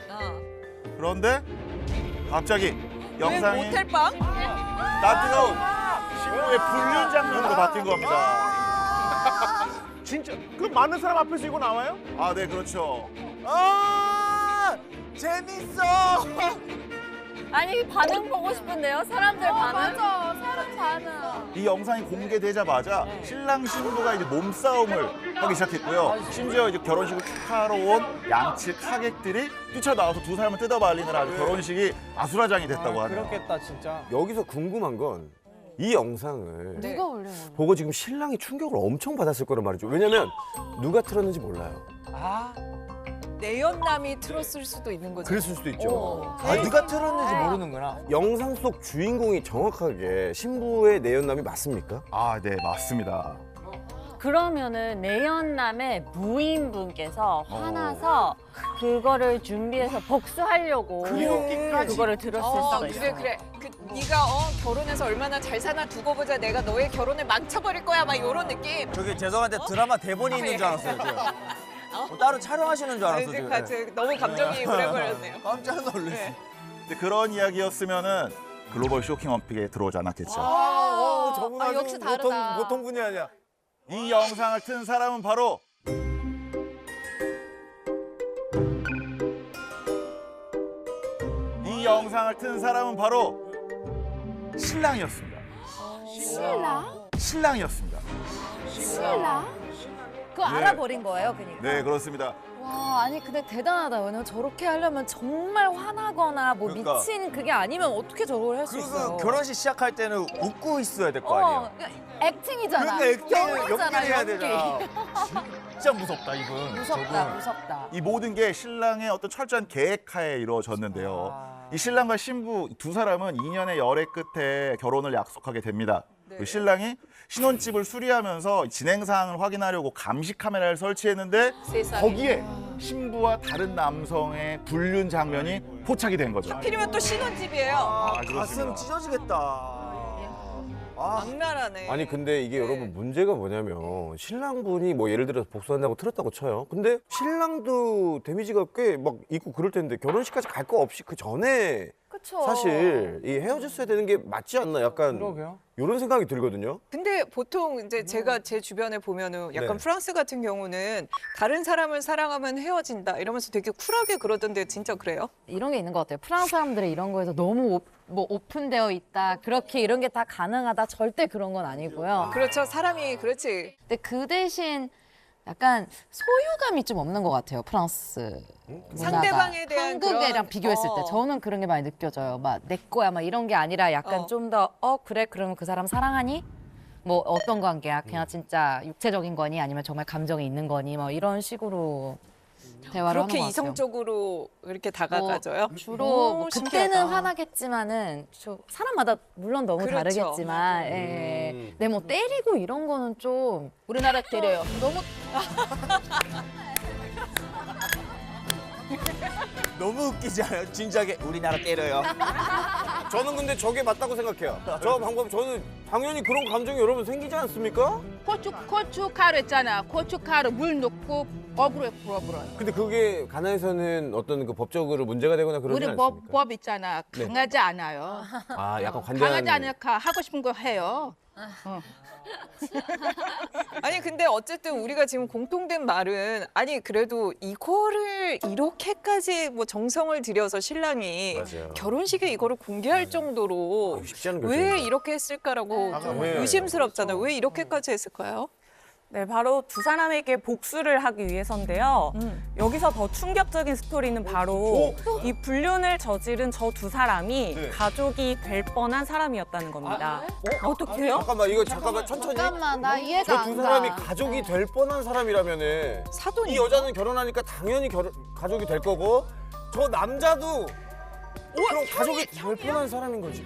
그런데 갑자기 영상이 모텔방? 따뜻한 신부의 불륜 장면으로 바뀐 겁니다. 진짜 그 많은 사람 앞에서 이거 나와요? 아, 네, 그렇죠. 재밌어. 아니 반응 보고 싶은데요. 사람들 반응. 맞아. 사람 반응. 이 영상이 공개되자마자 신랑 신부가 이제 몸싸움을 하기 시작했고요. 심지어 이제 결혼식을 축하하러 온 양측 하객들이 뛰쳐나와서 두 사람을 뜯어말리느라 아주 결혼식이 아수라장이 됐다고 하네요. 그렇겠다 진짜. 여기서 궁금한 건 이 영상을 누가 올려요? 보고 지금 신랑이 충격을 엄청 받았을 거란 말이죠. 왜냐면 누가 틀었는지 몰라요. 내연남이 틀었을 수도 있는 거죠. 그랬을 수도 있죠. 누가 틀었는지 모르는구나. 영상 속 주인공이 정확하게 신부의 내연남이 맞습니까? 아, 네, 맞습니다. 그러면은 내연남의 부인분께서 화나서 그거를 준비해서 복수하려고 그거를 들었을 수도 있어. 그래. 네가 결혼해서 얼마나 잘 사나 두고 보자. 내가 너의 결혼을 망쳐버릴 거야. 막 이런 느낌. 저기 죄송한데 드라마 대본이 있는 줄 알았어요. 지금. 따로 촬영하시는 줄 알았어 지금. 너무 감정이 오래버렸네요. 깜짝 놀랐어. 근데 그런 이야기였으면은 글로벌 쇼킹 원픽에 들어오지 않았겠죠. 저분 아, 역시 다르다. 보통 분이 아니야. 이 영상을 튼 사람은 바로 신랑이었습니다. 신랑이었습니다. 그거 알아버린 거예요, 그러니까. 네, 그렇습니다. 와, 아니 근데 대단하다. 왜냐면 저렇게 하려면 정말 화나거나 뭐 그러니까. 미친 그게 아니면 어떻게 저걸 할 수 있어요? 그리고 결혼식 시작할 때는 웃고 있어야 될 거 아니에요. 액팅이잖아. 그러니까 액팅을 연기잖아, 연기를 해야 연기. 되잖아. 진짜 무섭다 이분. 무섭다. 이 모든 게 신랑의 어떤 철저한 계획하에 이루어졌는데요. 이 신랑과 신부 두 사람은 2년의 열애 끝에 결혼을 약속하게 됩니다. 그 신랑이 신혼집을 수리하면서 진행 사항을 확인하려고 감시 카메라를 설치했는데 세상에. 거기에 신부와 다른 남성의 불륜 장면이 포착이 된 거죠. 하필이면 또 신혼집이에요. 가슴 찢어지겠다. 악랄하네. 아니 근데 이게 여러분 문제가 뭐냐면 신랑분이 뭐 예를 들어서 복수한다고 틀었다고 쳐요. 근데 신랑도 데미지가 꽤 막 있고 그럴 텐데 결혼식까지 갈 거 없이 그 전에 그쵸. 사실 이 헤어졌어야 되는 게 맞지 않나 약간 이런 생각이 들거든요. 근데 보통 이제 제가 제 주변에 보면은 약간 네. 프랑스 같은 경우는 다른 사람을 사랑하면 헤어진다 이러면서 되게 쿨하게 그러던데 진짜 그래요? 이런 게 있는 것 같아요. 프랑스 사람들이 이런 거에서 너무 오픈되어 있다. 그렇게 이런 게 다 가능하다. 절대 그런 건 아니고요. 그렇죠. 사람이 그렇지. 근데 그 대신 약간 소유감이 좀 없는 것 같아요. 프랑스 문화가. 상대방에 대한 한국이랑 그런, 비교했을 때 저는 그런 게 많이 느껴져요. 막 내 거야 막 이런 게 아니라 약간 좀 더 그래 그러면 그 사람 사랑하니? 뭐 어떤 관계야? 그냥 진짜 육체적인 거니 아니면 정말 감정이 있는 거니? 뭐 이런 식으로 대화를 하는 그렇게 것 같아요. 이성적으로 이렇게 다가가져요? 주로 오, 뭐 신기하다. 그때는 화나겠지만은 사람마다 물론 너무 그렇죠. 다르겠지만 내 뭐 때리고 이런 거는 좀 우리나라 때려요. 너무 너무 웃기지 않아요? 진작에 우리나라 때려요. 저는 근데 저게 맞다고 생각해요. 저 방법 저는 당연히 그런 감정이 여러분 생기지 않습니까? 고춧가루 있잖아. 고춧가루 물 넣고 법으로 불어버려요. 근데 그게 가나에서는 어떤 그 법적으로 문제가 되거나 그러지 우리 않습니까? 법 있잖아. 네. 강하지 않아요. 아 약간 관대한. 강하지 않으니까 하고 싶은 거 해요. 아니 근데 어쨌든 우리가 지금 공통된 말은 아니 그래도 이거를 이렇게까지 뭐 정성을 들여서 신랑이 맞아요. 결혼식에 이거를 공개할 정도로 쉽지 않은 왜 결정이죠. 이렇게 했을까라고 좀 왜? 의심스럽잖아요. 왜 이렇게까지 했을까요? 네, 바로 두 사람에게 복수를 하기 위해서인데요. 여기서 더 충격적인 스토리는 바로 이 불륜을 저지른 저 두 사람이 네. 가족이 될 뻔한 사람이었다는 겁니다. 어떻게요? 잠깐만 이거 잠깐만 천천히. 잠깐만, 나 이해가 저 안 두 가. 사람이 가족이 될 뻔한 사람이라면은 이 여자는 결혼하니까 당연히 가족이 될 거고 저 남자도 그럼 가족이 될 뻔한 사람인 거지.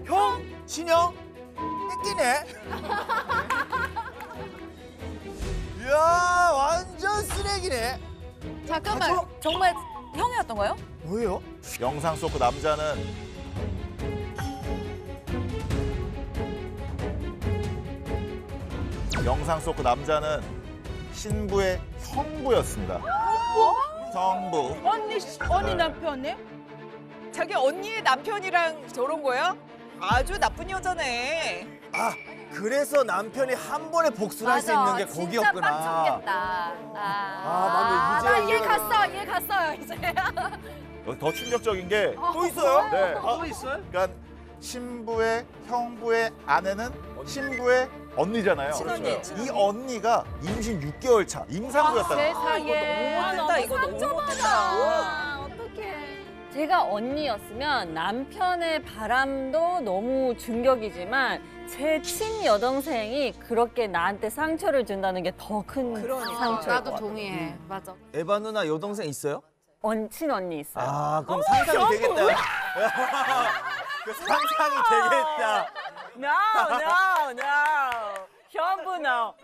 형? 신영? 뺏기네? 이야, 완전 쓰레기네. 잠깐만, 정말 형이었던가요? 뭐예요? 영상 속 그 남자는 신부의 형부였습니다. 형부. 언니 남편네? 자기 언니의 남편이랑 저런 거야? 아주 나쁜 여자네. 아, 그래서 남편이 한 번에 복수를 할 수 있는 게 거기였구나. 진짜 빡쳤겠다. 맞네. 이제 나 이해 갔어요, 이제. 여기 더 충격적인 게 또 있어요? 네. 또 있어요? 그러니까 신부의 형부의 아내는 신부의 언니잖아요. 친언니, 이 언니가 임신 6개월 차 임산부였다는 거예요. 세상에. 이거 너무 못됐다. 제가 언니였으면 남편의 바람도 너무 충격이지만 제 친여동생이 그렇게 나한테 상처를 준다는 게 더 큰 상처예요. 나도 동의해. 맞아. 에바 누나 여동생 있어요? 친언니 있어요. 아, 그럼 상상이 되겠다. 그 상상이 되겠다. 현부 no.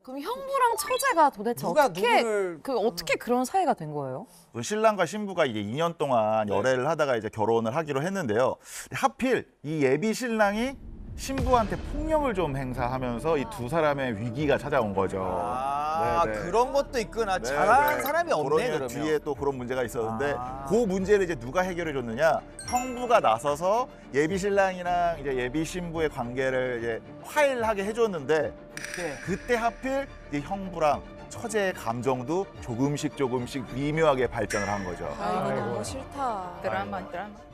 그럼 형부랑 처제가 도대체 어떻게 그런 사이가 된 거예요? 그 신랑과 신부가 이제 2년 동안 열애를 하다가 이제 결혼을 하기로 했는데요. 하필 이 예비 신랑이 신부한테 폭력을 좀 행사하면서 이 두 사람의 위기가 찾아온 거죠. 아, 네, 네. 그런 것도 있구나. 네, 잘하는 네. 사람이 없네, 그런 그러면. 뒤에 또 그런 문제가 있었는데 그 문제를 이제 누가 해결해 줬느냐? 형부가 나서서 예비 신랑이랑 이제 예비 신부의 관계를 이제 화해하게 해줬는데 그때 하필 이 형부랑 처제의 감정도 조금씩 미묘하게 발전을 한 거죠. 이거 너무 싫다. 드라마.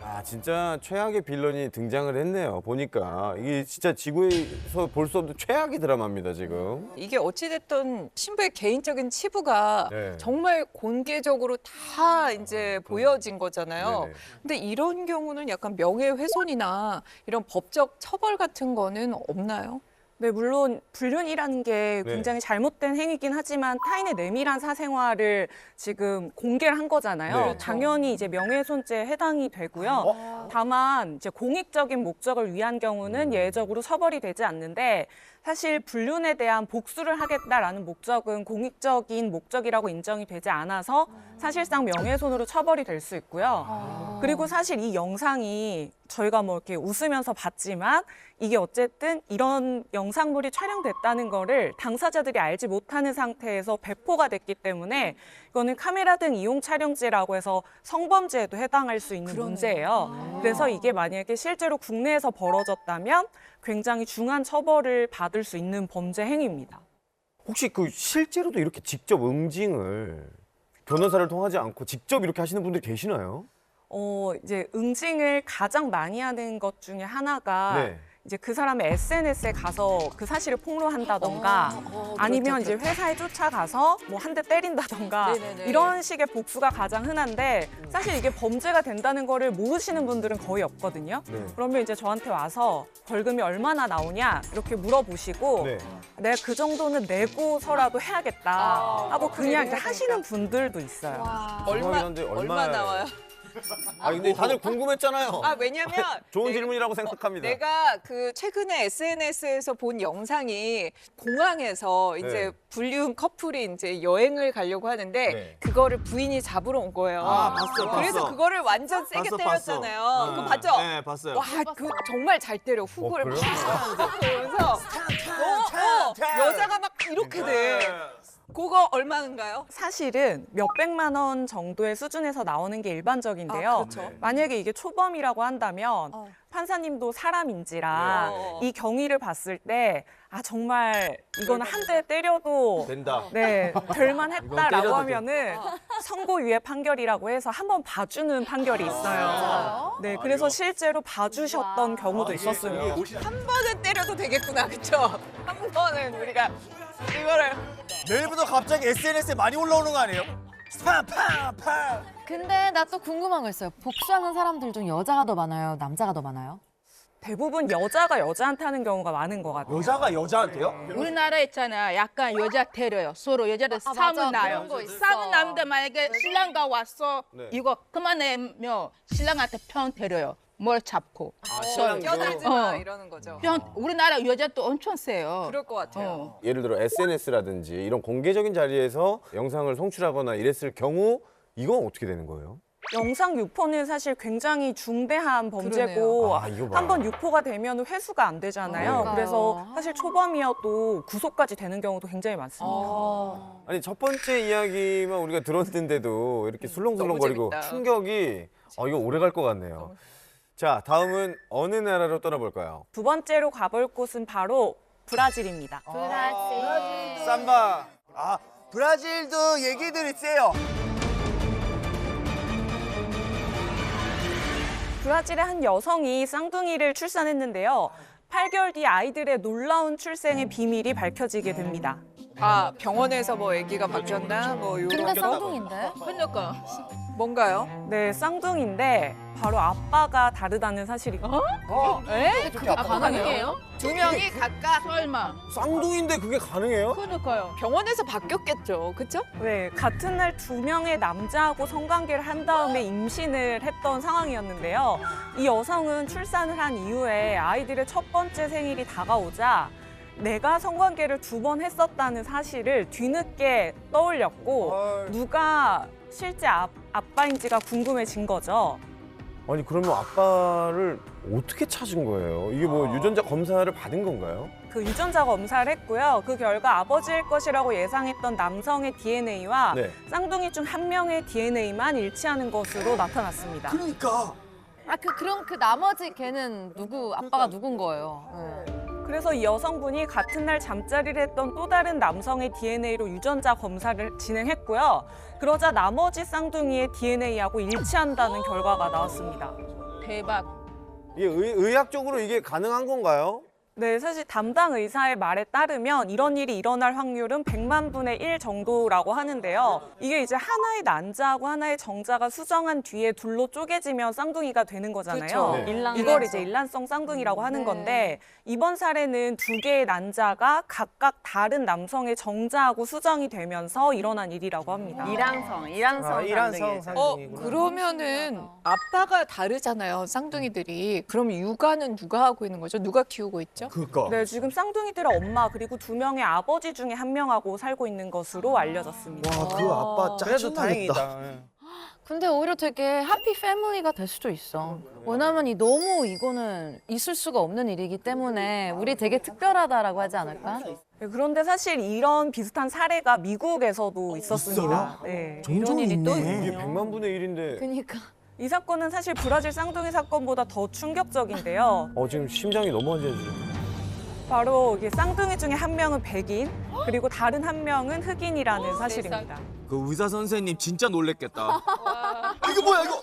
아 진짜 최악의 빌런이 등장을 했네요. 보니까 이게 진짜 지구에서 볼 수 없는 최악의 드라마입니다 지금. 이게 어찌됐든 신부의 개인적인 치부가 네. 정말 공개적으로 다 이제 보여진 거잖아요. 네네. 근데 이런 경우는 약간 명예훼손이나 이런 법적 처벌 같은 거는 없나요? 네, 물론 불륜이라는 게 네. 굉장히 잘못된 행위긴 하지만 타인의 내밀한 사생활을 지금 공개를 한 거잖아요. 네. 당연히 이제 명예훼손죄에 해당이 되고요. 다만 이제 공익적인 목적을 위한 경우는 예외적으로 처벌이 되지 않는데 사실 불륜에 대한 복수를 하겠다라는 목적은 공익적인 목적이라고 인정이 되지 않아서 사실상 명예훼손으로 처벌이 될 수 있고요. 그리고 사실 이 영상이 저희가 뭐 이렇게 웃으면서 봤지만 이게 어쨌든 이런 영상물이 촬영됐다는 거를 당사자들이 알지 못하는 상태에서 배포가 됐기 때문에 이거는 카메라 등 이용 촬영죄라고 해서 성범죄에도 해당할 수 있는 문제예요. 그래서 이게 만약에 실제로 국내에서 벌어졌다면 굉장히 중한 처벌을 받을 수 있는 범죄 행위입니다. 혹시 그 실제로도 이렇게 직접 응징을 변호사를 통하지 않고 직접 이렇게 하시는 분들이 계시나요? 이제 응징을 가장 많이 하는 것 중에 하나가 네. 이제 그 사람의 SNS에 가서 그 사실을 폭로한다던가 아니면 이제 회사에 쫓아가서 뭐 한 대 때린다던가 이런 식의 복수가 가장 흔한데 사실 이게 범죄가 된다는 거를 모르시는 분들은 거의 없거든요. 네. 그러면 이제 저한테 와서 벌금이 얼마나 나오냐 이렇게 물어보시고 네. 내가 그 정도는 내고서라도 해야겠다 하고 그냥 이렇게 하시는 분들도 있어요. 얼마 나와요? 아 근데 다들 궁금했잖아요. 왜냐면 좋은 질문이라고 생각합니다. 내가 그 최근에 SNS에서 본 영상이 공항에서 이제 네. 불륜 커플이 이제 여행을 가려고 하는데 네. 그거를 부인이 잡으러 온 거예요. 봤어. 그래서 그거를 완전 세게 때렸잖아요. 그거 봤죠? 네, 봤어요. 와, 그 정말 잘 때려. 후구를 그래요? 막 이러면서 여자가 막 이렇게 돼. 그거 얼마인가요? 사실은 몇백만 원 정도의 수준에서 나오는 게 일반적인데요. 아, 그렇죠. 만약에 이게 초범이라고 한다면 판사님도 사람인지라 이 경위를 봤을 때 정말 이거는 한 대 때려도 된다. 네, 될만 이건 했다라고 때려도 하면은 선고유예 판결이라고 해서 한번 봐주는 판결이 있어요. 네, 그래서 실제로 봐주셨던 경우도 있었습니다. 한 번은 때려도 되겠구나, 그쵸? 한 번은 우리가 이거를. 내일부터 갑자기 SNS에 많이 올라오는 거 아니에요? 팡팡팡. 근데 나 또 궁금한 거 있어요. 복수하는 사람들 중 여자가 더 많아요? 남자가 더 많아요? 대부분 여자가 여자한테 하는 경우가 많은 것 같아요. 여자가 여자한테요? 우리나라 있잖아. 약간 여자 때려요. 서로 여자들 아, 싸움 맞아. 나요. 그런 거 있어. 싸움 나는데 만약에 신랑가 왔어. 네. 이거 그만하면 신랑한테 편 때려요. 뭘 잡고. 껴들지 마 이러는 거죠. 우리나라 여자도 엄청 세요. 그럴 것 같아요. 예를 들어 SNS라든지 이런 공개적인 자리에서 영상을 송출하거나 이랬을 경우 이건 어떻게 되는 거예요? 영상 유포는 사실 굉장히 중대한 범죄고 그러네요. 아, 이거 봐. 한 번 유포가 되면 회수가 안 되잖아요. 그러니까요. 그래서 사실 초범이어도 구속까지 되는 경우도 굉장히 많습니다. 아니 첫 번째 이야기만 우리가 들었는데도 이렇게 술렁술렁거리고 재밌다. 충격이 이거 오래 갈 것 같네요. 자, 다음은 어느 나라로 떠나볼까요? 두 번째로 가볼 곳은 바로 브라질입니다. 삼바. 아, 브라질도 얘기들 있어요. 브라질의 한 여성이 쌍둥이를 출산했는데요. 8개월 뒤 아이들의 놀라운 출생의 비밀이 밝혀지게 됩니다. 아, 병원에서 뭐 아기가 바뀌었나? 뭐 요런 근데 거? 쌍둥이인데? 그러니까. 뭔가요? 네, 쌍둥이인데 바로 아빠가 다르다는 사실이거든요. 에? 그게 가능해요? 두 명이 각각 설마. 쌍둥이인데 그게 가능해요? 그러니까요. 병원에서 바뀌었겠죠, 그쵸? 네, 같은 날 두 명의 남자하고 성관계를 한 다음에 임신을 했던 상황이었는데요. 이 여성은 출산을 한 이후에 아이들의 첫 번째 생일이 다가오자 내가 성관계를 2번 했었다는 사실을 뒤늦게 떠올렸고 누가 실제 아빠인지가 궁금해진 거죠. 아니 그러면 아빠를 어떻게 찾은 거예요? 이게 뭐 유전자 검사를 받은 건가요? 그 유전자 검사를 했고요. 그 결과 아버지일 것이라고 예상했던 남성의 DNA와 네. 쌍둥이 중 한 명의 DNA만 일치하는 것으로 나타났습니다. 그러니까. 그럼 그 나머지 걔는 아빠가 누군 거예요? 그래서 이 여성분이 같은 날 잠자리를 했던 또 다른 남성의 DNA로 유전자 검사를 진행했고요. 그러자 나머지 쌍둥이의 DNA하고 일치한다는 결과가 나왔습니다. 대박. 이게 의학적으로 이게 가능한 건가요? 네, 사실 담당 의사의 말에 따르면 이런 일이 일어날 확률은 100만 분의 1 정도라고 하는데요. 이게 이제 하나의 난자하고 하나의 정자가 수정한 뒤에 둘로 쪼개지면 쌍둥이가 되는 거잖아요. 그쵸. 네. 이걸 이제 일란성 쌍둥이라고 하는 건데 이번 사례는 두 개의 난자가 각각 다른 남성의 정자하고 수정이 되면서 일어난 일이라고 합니다. 일란성 일란성 쌍둥이구나. 그러면은 아빠가 다르잖아요, 쌍둥이들이. 그럼 육아는 누가 하고 있는 거죠? 누가 키우고 있죠? 그니까. 네, 지금 쌍둥이들의 엄마 그리고 두 명의 아버지 중에 한 명하고 살고 있는 것으로 알려졌습니다. 와, 그 아빠 그래도 짜증나겠다. 다행이다. 근데 오히려 되게 해피 패밀리가 될 수도 있어. 왜냐면 너무 이거는 있을 수가 없는 일이기 때문에 우리 되게 특별하다라고 하지 않을까? 네, 그런데 사실 이런 비슷한 사례가 미국에서도 있었습니다. 네. 종종 일이 또 있네. 이게 100만 분의 1인데 그러니까. 이 사건은 사실 브라질 쌍둥이 사건보다 더 충격적인데요. 지금 심장이 너무 안 좋아지네. 바로 이게 쌍둥이 중에 한 명은 백인, 그리고 다른 한 명은 흑인이라는 사실입니다. 그 의사 선생님 진짜 놀랬겠다. 이거 뭐야 이거?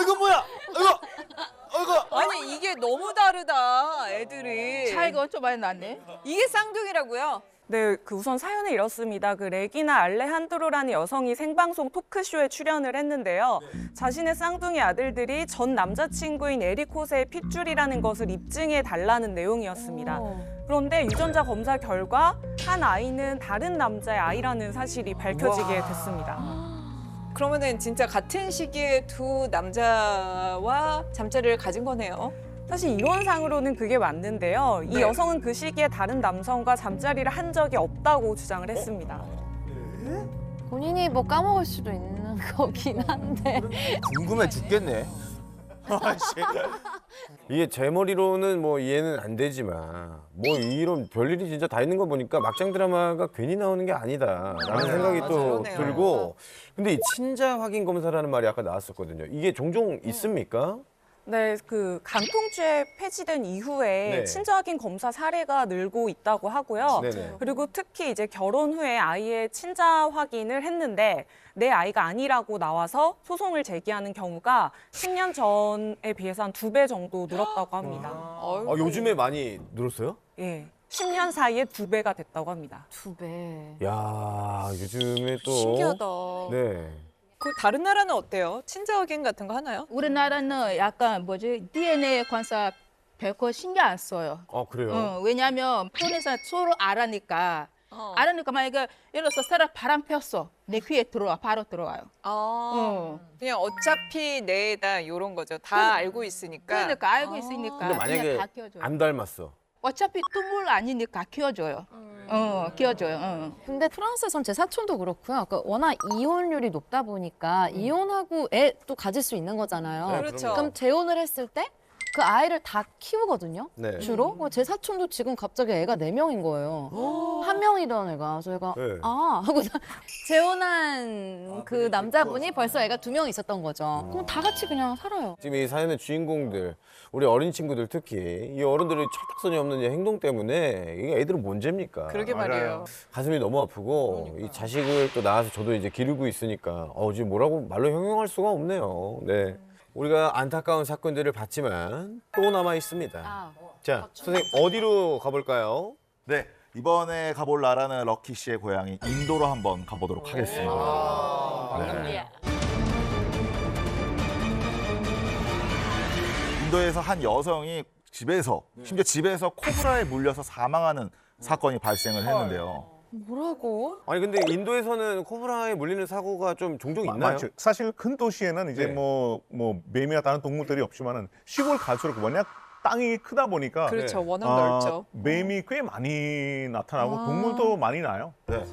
이거 뭐야? 이거. 아니, 이게 너무 다르다, 애들이. 차이가 엄청 많이 났네. 이게 쌍둥이라고요? 네, 그 우선 사연은 이렇습니다. 그 레기나 알레한드로라는 여성이 생방송 토크쇼에 출연을 했는데요. 자신의 쌍둥이 아들들이 전 남자친구인 에리코세의 핏줄이라는 것을 입증해 달라는 내용이었습니다. 그런데 유전자 검사 결과 한 아이는 다른 남자의 아이라는 사실이 밝혀지게 됐습니다. 그러면은 진짜 같은 시기에 두 남자와 잠자리를 가진 거네요. 사실 이론상으로는 그게 맞는데요. 이 여성은 그 시기에 다른 남성과 잠자리를 한 적이 없다고 주장을 했습니다. 본인이 뭐 까먹을 수도 있는 거긴 한데. 궁금해 죽겠네. 이게 제 머리로는 뭐 이해는 안 되지만 뭐 이런 별일이 진짜 다 있는 거 보니까 막장 드라마가 괜히 나오는 게 아니다라는 생각이 또 그러네요. 들고 근데 이 친자 확인 검사라는 말이 아까 나왔었거든요. 이게 종종 있습니까? 네, 그 간통죄 폐지된 이후에 네. 친자 확인 검사 사례가 늘고 있다고 하고요. 네네. 그리고 특히 이제 결혼 후에 아이의 친자 확인을 했는데 내 아이가 아니라고 나와서 소송을 제기하는 경우가 10년 전에 비해서 한 2배 정도 늘었다고 합니다. 요즘에 많이 늘었어요? 예. 10년 사이에 2배가 됐다고 합니다. 2배. 야 요즘에 또 신기하다. 네. 그 다른 나라는 어때요? 친자 확인 같은 거 하나요? 우리나라는 약간 DNA 관사 별거 신경 안 써요. 그래요? 왜냐하면 폰에서 서로 알아니까. 알아니까 만약에 예를 들어서 사람 바람 폈어. 내 귀에 들어와. 바로 들어와요. 그냥 어차피 내다 이런 거죠. 다 알고 있으니까. 그러니까 알고 있으니까 근데 만약에 그냥 다 키워줘요. 안 닮았어. 어차피 뚜물 아니니까 키워줘요. 키워줘요. 근데 프랑스에선 제 사촌도 그렇고요. 그러니까 워낙 이혼율이 높다 보니까 이혼하고 애 또 가질 수 있는 거잖아요. 네, 그렇죠. 그럼 재혼을 했을 때 그 아이를 다 키우거든요. 네. 주로. 제 사촌도 지금 갑자기 애가 4명인 거예요. 한 명이던 애가. 그래서 애가 네. 하고 재혼한 그 남자분이 벌써 애가 2명 있었던 거죠. 그럼 다 같이 그냥 살아요. 지금 이 사연의 주인공들, 우리 어린 친구들 특히 이 어른들의 철딱선이 없는 이 행동 때문에 이게 애들은 뭔죄입니까? 그러게 말이에요. 가슴이 너무 아프고 이 자식을 또 낳아서 저도 이제 기르고 있으니까 지금 뭐라고 말로 형용할 수가 없네요. 네. 우리가 안타까운 사건들을 봤지만 또 남아 있습니다. 자, 선생님 어디로 가볼까요? 네, 이번에 가볼 나라는 럭키 씨의 고향인 인도로 한번 가보도록 하겠습니다. 네. 인도에서 한 여성이 심지어 집에서 코브라에 물려서 사망하는 사건이 발생을 했는데요. 뭐라고? 아니 근데 인도에서는 코브라에 물리는 사고가 좀 종종 있나요? 맞죠. 사실 큰 도시에는 이제 네. 뭐 매미나 다른 동물들이 없지만은 시골 갈수록 워낙 땅이 크다 보니까 그렇죠. 워낙 넓죠. 매미 꽤 많이 나타나고 동물도 많이 나요. 네,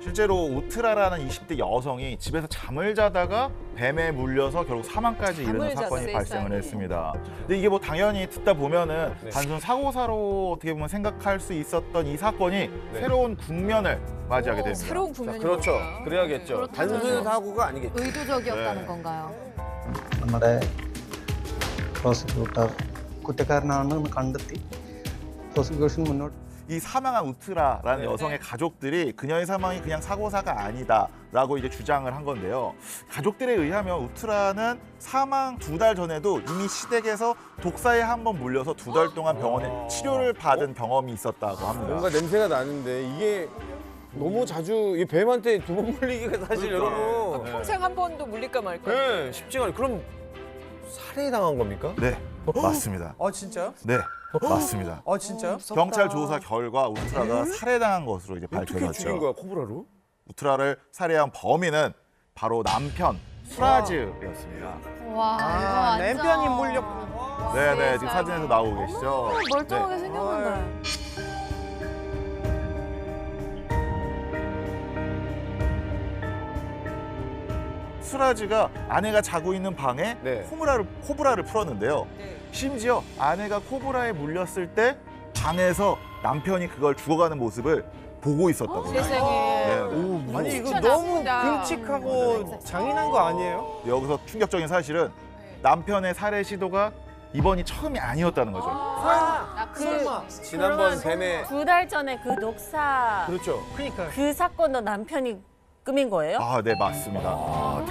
실제로 우트라라는 20대 여성이 집에서 잠을 자다가 뱀에 물려서 결국 사망까지 이르는 사건이 잤어요, 발생을 세상에. 했습니다. 근데 이게 뭐 당연히 듣다 보면은 단순 사고사로 어떻게 보면 생각할 수 있었던 이 사건이 새로운 국면을 맞이하게 됩니다. 새로운 국면이 그렇죠. 뭘까? 그래야겠죠. 단순 사고가 아니겠죠. 의도적이었다는 네. 건가요? നമ്മുടെ പ്രോസിക്യൂട്ടർ കുറ്റക്കാരനാണെന്ന് കണ്ടെത്തി പ്രോസിക്യൂഷൻ മുന്നോട്ട് 이 사망한 우트라라는 여성의 가족들이 그녀의 사망이 그냥 사고사가 아니다라고 이제 주장을 한 건데요. 가족들에 의하면 우트라는 사망 2달 전에도 이미 시댁에서 독사에 한 번 물려서 2달 동안 병원에 치료를 받은 경험이 있었다고 합니다. 뭔가 냄새가 나는데 이게 너무 자주 이 뱀한테 2번 물리기가 사실 여러분 평생 한 번도 물릴까 말까. 네, 쉽지가 않아요. 그럼 살해당한 겁니까? 네, 맞습니다. 진짜요? 네, 맞습니다. 진짜요? 경찰 조사 결과 우트라가 살해당한 것으로 이제 어떻게 죽인 밝혀졌죠. 거야 코브라로? 우트라를 살해한 범인은 바로 남편 수라즈였습니다. 와, 남편이 물렸구나. 네네, 지금 사진에서 나오고 계시죠. 멀쩡하게 네. 생겼는데. 수라즈가 아내가 자고 있는 방에 네. 코브라를 풀었는데요. 심지어 아내가 코브라에 물렸을 때 방에서 남편이 그걸 죽어가는 모습을 보고 있었다고 해요. 세상에. 네. 오, 아니 이거 진짜 너무 나쁘다. 끔찍하고 잔인한 거 아니에요? 여기서 충격적인 사실은 남편의 살해 시도가 이번이 처음이 아니었다는 거죠. 지난번 뱀에 2달 전에 그 녹사 그렇죠. 그 사건도 남편이 꾸민 거예요? 아, 네, 맞습니다.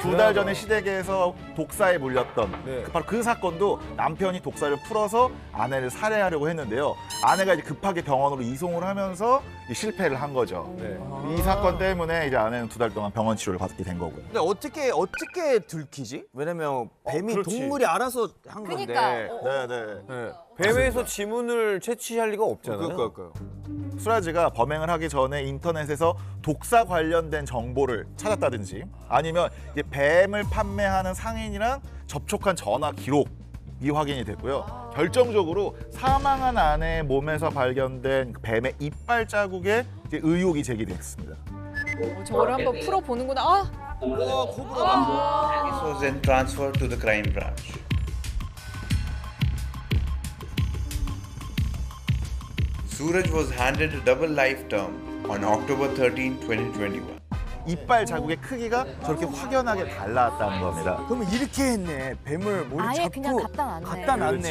2달 전에 시댁에서 독사에 물렸던 네. 바로 그 사건도 남편이 독사를 풀어서 아내를 살해하려고 했는데요. 아내가 이제 급하게 병원으로 이송을 하면서 실패를 한 거죠. 네. 이 사건 때문에 이제 아내는 2달 동안 병원 치료를 받게 된 거고요. 근데 어떻게 들키지? 왜냐면 뱀이 그렇지. 동물이 알아서 한 건데. 네, 네. 네. 뱀에서 지문을 채취할 리가 없잖아요. 그러니까요. 수라즈가 범행을 하기 전에 인터넷에서 독사 관련된 정보를 찾았다든지 아니면 이제 뱀을 판매하는 상인이랑 접촉한 전화 기록이 확인이 됐고요. 결정적으로 사망한 아내의 몸에서 발견된 뱀의 이빨 자국에 이제 의혹이 제기됐습니다. 저걸 한번 풀어보는구나. This was then transferred to the crime branch. Suraj was handed a double life term on October 13, 2021. 이빨 자국의 크기가 저렇게 확연하게 달랐다는 겁니다. 그러면 이렇게 했네. 뱀을 머리 아예 잡고 그냥 갖다 놨네. 갖다 놨네.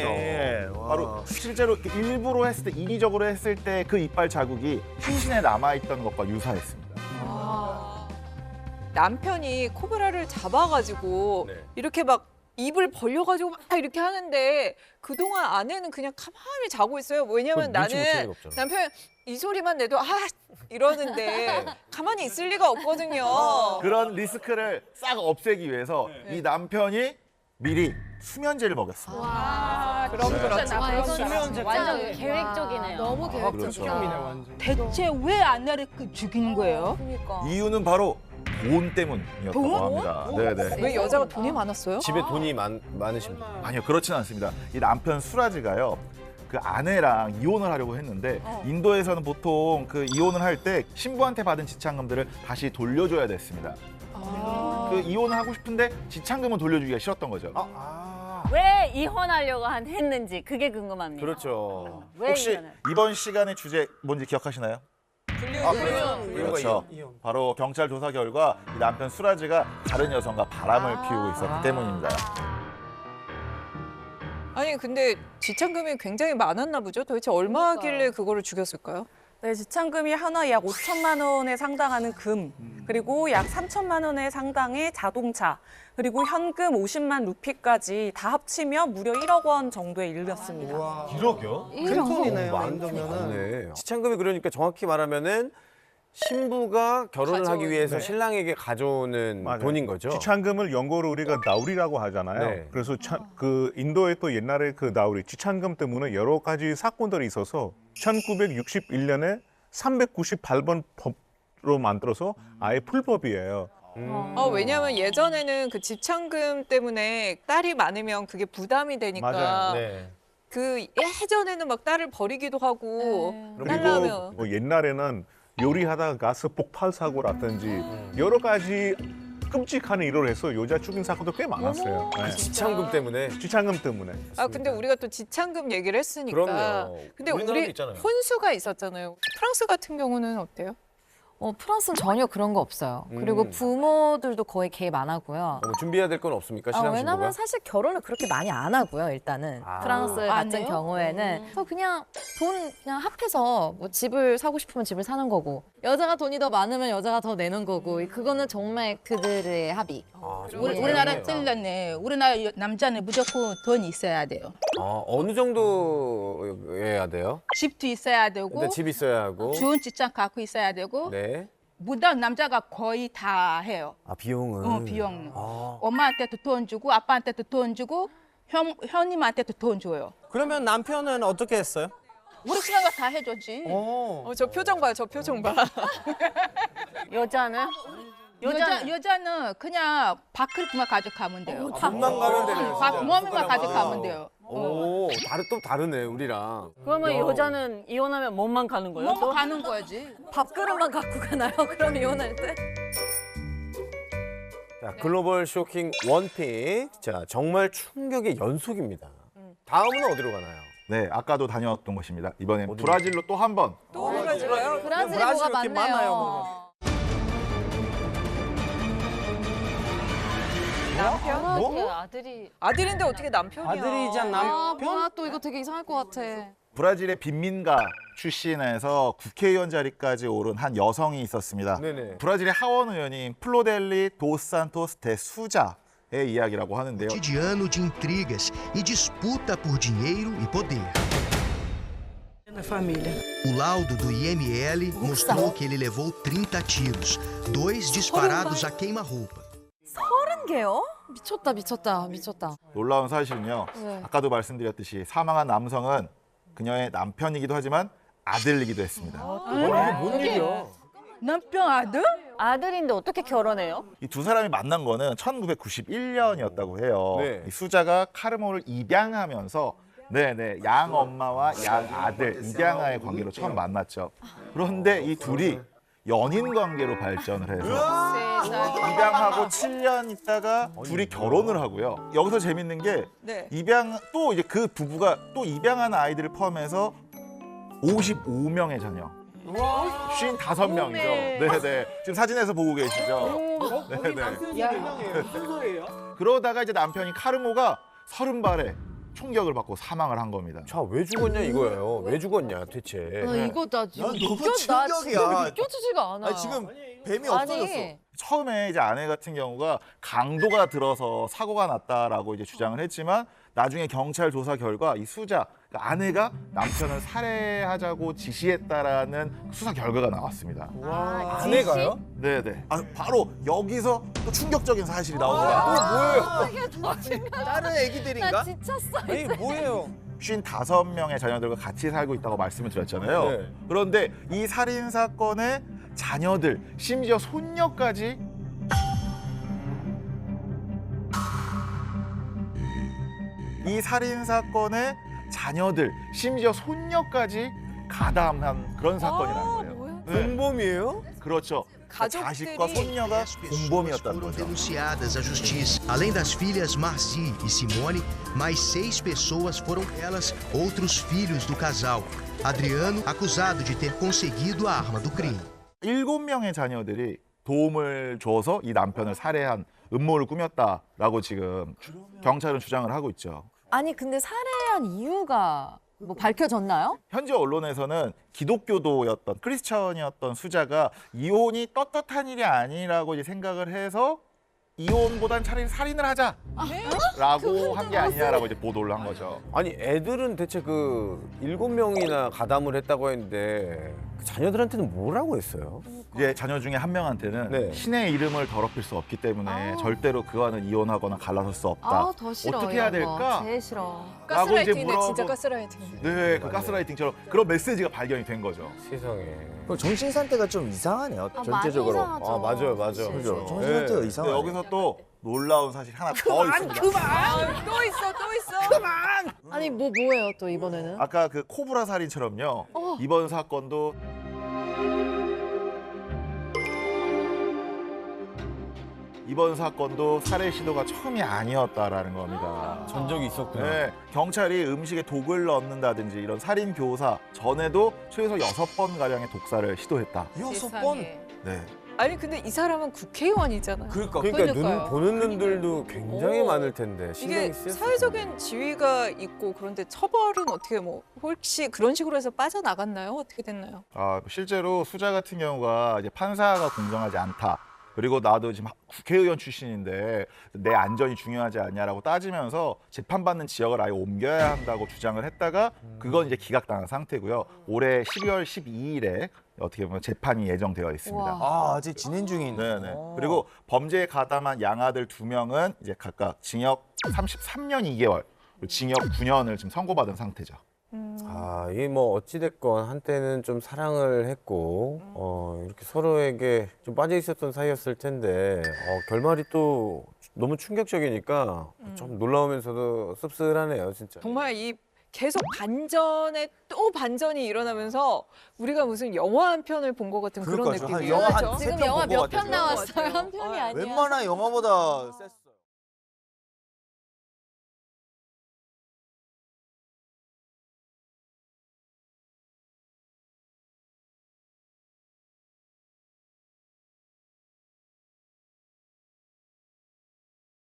그렇죠. 바로 실제로 이렇게 일부러 했을 때, 인위적으로 했을 때 그 이빨 자국이 시신에 남아있던 것과 유사했습니다. 남편이 코브라를 잡아가지고 이렇게 막 입을 벌려가지고 막 이렇게 하는데 그동안 아내는 그냥 가만히 자고 있어요. 왜냐면 눈치 못 채는 나는 거 없잖아. 남편 이 소리만 내도 이러는데 가만히 있을 리가 없거든요. 그런 리스크를 싹 없애기 위해서 이 남편이 미리 수면제를 먹였습니다. 그럼 그렇죠. 완전 계획적이네요. 너무 그렇죠. 대체 왜 아내를 죽인 거예요? 이유는 바로 돈 때문이었다고 돈? 합니다. 네네. 왜 여자가 돈이 많았어요? 집에 돈이 많으십니다. 아니요, 그렇진 않습니다. 이 남편 수라지가요, 그 아내랑 이혼을 하려고 했는데 인도에서는 보통 그 이혼을 할 때 신부한테 받은 지참금들을 다시 돌려줘야 됐습니다. 그 이혼을 하고 싶은데 지참금은 돌려주기가 싫었던 거죠. 왜 이혼하려고 했는지 그게 궁금합니다. 그렇죠. 왜 혹시 이혼을? 이번 시간의 주제 뭔지 기억하시나요? 그렇죠. 바로 경찰 조사 결과 이 남편 수라지가 다른 여성과 바람을 피우고 있었기 때문입니다. 아니 근데 지참금이 굉장히 많았나 보죠. 도대체 얼마길래 그거를 죽였을까요? 네, 지참금이 하나에 약 5천만 원에 상당하는 금, 그리고 약 3천만 원에 상당의 자동차, 그리고 현금 50만 루피까지 다 합치면 무려 1억 원 정도에 이르렀습니다. 1억이요? 큰 돈이네요. 많네. 지참금이 그러니까 정확히 말하면은 신부가 결혼을 하기 위해서 신랑에게 가져오는 맞아요. 돈인 거죠. 지참금을 영어로 우리가 나우리라고 하잖아요. 네. 그래서 그 인도에 또 옛날에 그 나우리 지참금 때문에 여러 가지 사건들이 있어서 1961년에 398번 법으로 만들어서 아예 풀법이에요. 왜냐하면 예전에는 그 지참금 때문에 딸이 많으면 그게 부담이 되니까 맞아요. 네. 그 예전에는 막 딸을 버리기도 하고 그리고 딸라면 뭐 옛날에는 요리하다가 가스 폭발 사고라든지 여러 가지 끔찍한 일을 해서 여자 죽인 사건도 꽤 많았어요. 어머, 네. 지참금 때문에. 지참금 때문에. 근데 우리가 또 지참금 얘기를 했으니까 그럼요. 근데 우리나라도 우리 있잖아요. 혼수가 있었잖아요. 프랑스 같은 경우는 어때요? 프랑스는 전혀 그런 거 없어요. 그리고 부모들도 거의 개입 안 하고요. 준비해야 될 건 없습니까? 신랑 신부가? 왜냐면 사실 결혼을 그렇게 많이 안 하고요, 일단은. 프랑스 같은 그래요? 경우에는. 그래서 그냥 돈 그냥 합해서 뭐 집을 사고 싶으면 집을 사는 거고, 여자가 돈이 더 많으면 여자가 더 내는 거고, 그거는 정말 그들의 합의. 우리나라 틀렸네. 우리나라 남자는 무조건 돈이 있어야 돼요. 어느 정도 해야 돼요? 집도 있어야 되고, 일단 집 있어야 하고. 좋은 직장 갖고 있어야 되고, 네. 무당 남자가 거의 다 해요. 비용은. 비용. 엄마한테도 돈 주고, 아빠한테도 돈 주고, 형님한테도 돈 줘요. 그러면 남편은 어떻게 했어요? 우리 신랑가 다 해줬지. 저 표정 봐요, 저 표정 봐. 여자는? 여자는 그냥 밥그릇만 가져가면 돼요. 밥만 가면 되네요. 밥 몸만 가져가면 돼요. 또 다르네, 우리랑. 그러면 여자는 이혼하면 몸만 가는 거예요? 몸만 가는 거지. 밥그릇만 갖고 가나요? 그럼 이혼할 때? 자, 글로벌 쇼킹 원픽. 자, 정말 충격의 연속입니다. 다음은 어디로 가나요? 네, 아까도 다녀왔던 곳입니다. 이번엔 브라질로 또 한 번. 또 브라질이요? 브라질이 뭐가 많네요. 남편? 아들인데 어떻게 남편이야? 뭐야, 또 이거 되게 이상할 것 같아. 브라질의 빈민가 출신에서 국회의원 자리까지 오른 한 여성이 있었습니다. 네네. 브라질의 하원 의원인 플로델리 도스산토스 데 수자의 이야기라고 하는데요. Cotidiano de intrigas e disputa por dinheiro e poder. O laudo do IML mostrou que ele levou 30 tiros, 2 disparados a queima-roupa. 30개요? 미쳤다. 놀라운 사실은요. 네. 아까도 말씀드렸듯이 사망한 남성은 그녀의 남편이기도 하지만 아들이기도 했습니다. 뭔 일이야? 남편 아들? 아들인데 어떻게 결혼해요? 이 두 사람이 만난 거는 1991년이었다고 해요. 네. 이 수자가 카르모를 입양하면서 양 엄마와 양 아들 입양아의 관계로 처음 만났죠. 그런데 이 둘이 연인 관계로 발전을 해서 입양하고 7년 있다가 둘이 결혼을 하고요. 여기서 재밌는 게 네. 또 이제 그 부부가 또 입양한 아이들을 포함해서 55명의 자녀. 55명이죠. 네네. 지금 사진에서 보고 계시죠. 네네. 그러다가 이제 남편이 카르모가 30발에 총격을 받고 사망을 한 겁니다. 자, 왜 죽었냐 이거예요. 왜 죽었냐 대체. 이거 나 지금 너무 나 충격이야. 지금 믿겨지지가 않아요. 아니, 지금 뱀이 없어졌어. 처음에 이제 아내 같은 경우가 강도가 들어서 사고가 났다라고 이제 주장을 했지만 나중에 경찰 조사 결과 이 수자, 그러니까 아내가 남편을 살해하자고 지시했다라는 수사 결과가 나왔습니다. 아내가요? 네네. 바로 여기서 또 충격적인 사실이 또 나옵니다. 뭐예요? 다른 애기들인가? 나 지쳤어. 아니 뭐예요? 55명의 자녀들과 같이 살고 있다고 말씀을 드렸잖아요. 네. 그런데 이 살인 사건의 자녀들, 심지어 손녀까지 이 살인 사건의 자녀들, 심지어 손녀까지 가담한 그런 사건이라는 거예요. 공범이에요? 그렇죠. 자식과 손녀가 공범이었다는 Foram 거죠. denunciadas à justiça. Além das filhas Marci e Simone, mais 6 pessoas foram elas outros filhos do casal. Adriano, acusado de ter conseguido a arma do crime. 7명의 자녀들이 도움을 줘서 이 남편을 살해한 음모를 꾸몄다라고 지금 경찰은 주장을 하고 있죠. 아니 근데 살해한 이유가 뭐 밝혀졌나요? 현지 언론에서는 기독교도였던 크리스천이었던 수자가 이혼이 떳떳한 일이 아니라고 이제 생각을 해서 이혼보단 차라리 살인을 하자라고 한 게 아니냐라고 이제 보도를 한 거죠. 아니 애들은 대체 그 7명이나 가담을 했다고 했는데 그 자녀들한테는 뭐라고 했어요? 이제 자녀 중에 한 명한테는 네. 신의 이름을 더럽힐 수 없기 때문에 절대로 그와는 이혼하거나 갈라설 수 없다. 더 싫어. 어떻게 해야 이런 거. 될까? 제일 싫어. 라고 이제 가스라이팅이네, 진짜 가스라이팅. 네, 그 가스라이팅처럼 그런 메시지가 발견이 된 거죠. 세상에. 정신 상태가 좀 이상하네요. 전체적으로. 많이 이상하죠. 맞아요, 맞아요. 그죠? 네. 정신 상태가 근데 이상하네. 여기서 또 놀라운 사실 하나 더 있습니다. 또 있어. 아니 뭐예요 또 이번에는? 아까 그 코브라 살인처럼요. 이번 사건도 살해 시도가 처음이 아니었다라는 겁니다. 전적이 있었구나. 네, 경찰이 음식에 독을 넣는다든지 이런 살인 교사 전에도 최소 6번 가량의 독살을 시도했다. 6번? 네. 아니 근데 이 사람은 국회의원이잖아요. 그러니까 그러니까요. 눈 보는 눈들도 굉장히 많을 텐데 신경이 이게 쓰였을 사회적인 지위가 있고 그런데 처벌은 어떻게 뭐 혹시 그런 식으로 해서 빠져나갔나요? 어떻게 됐나요? 실제로 수자 같은 경우가 이제 판사가 공정하지 않다. 그리고 나도 지금 국회의원 출신인데 내 안전이 중요하지 않냐라고 따지면서 재판받는 지역을 아예 옮겨야 한다고 주장을 했다가 그건 이제 기각당한 상태고요. 올해 12월 12일에 어떻게 보면 재판이 예정되어 있습니다. 아직 진행 중인. 네네. 그리고 범죄에 가담한 양아들 2명은 이제 각각 징역 33년 2개월, 징역 9년을 지금 선고받은 상태죠. 이게 뭐 어찌됐건 한때는 좀 사랑을 했고 이렇게 서로에게 좀 빠져 있었던 사이였을 텐데 결말이 또 너무 충격적이니까 좀 놀라우면서도 씁쓸하네요, 진짜. 정말 이 계속 반전에 또 반전이 일어나면서 우리가 무슨 영화 한 편을 본 것 같은 그런 그러니까요. 느낌이에요. 한 영화 한 그렇죠? 세 지금 편 영화 본것 몇 편 같아요. 나왔어요? 한 편이 아니야. 웬만한 영화보다 셌어.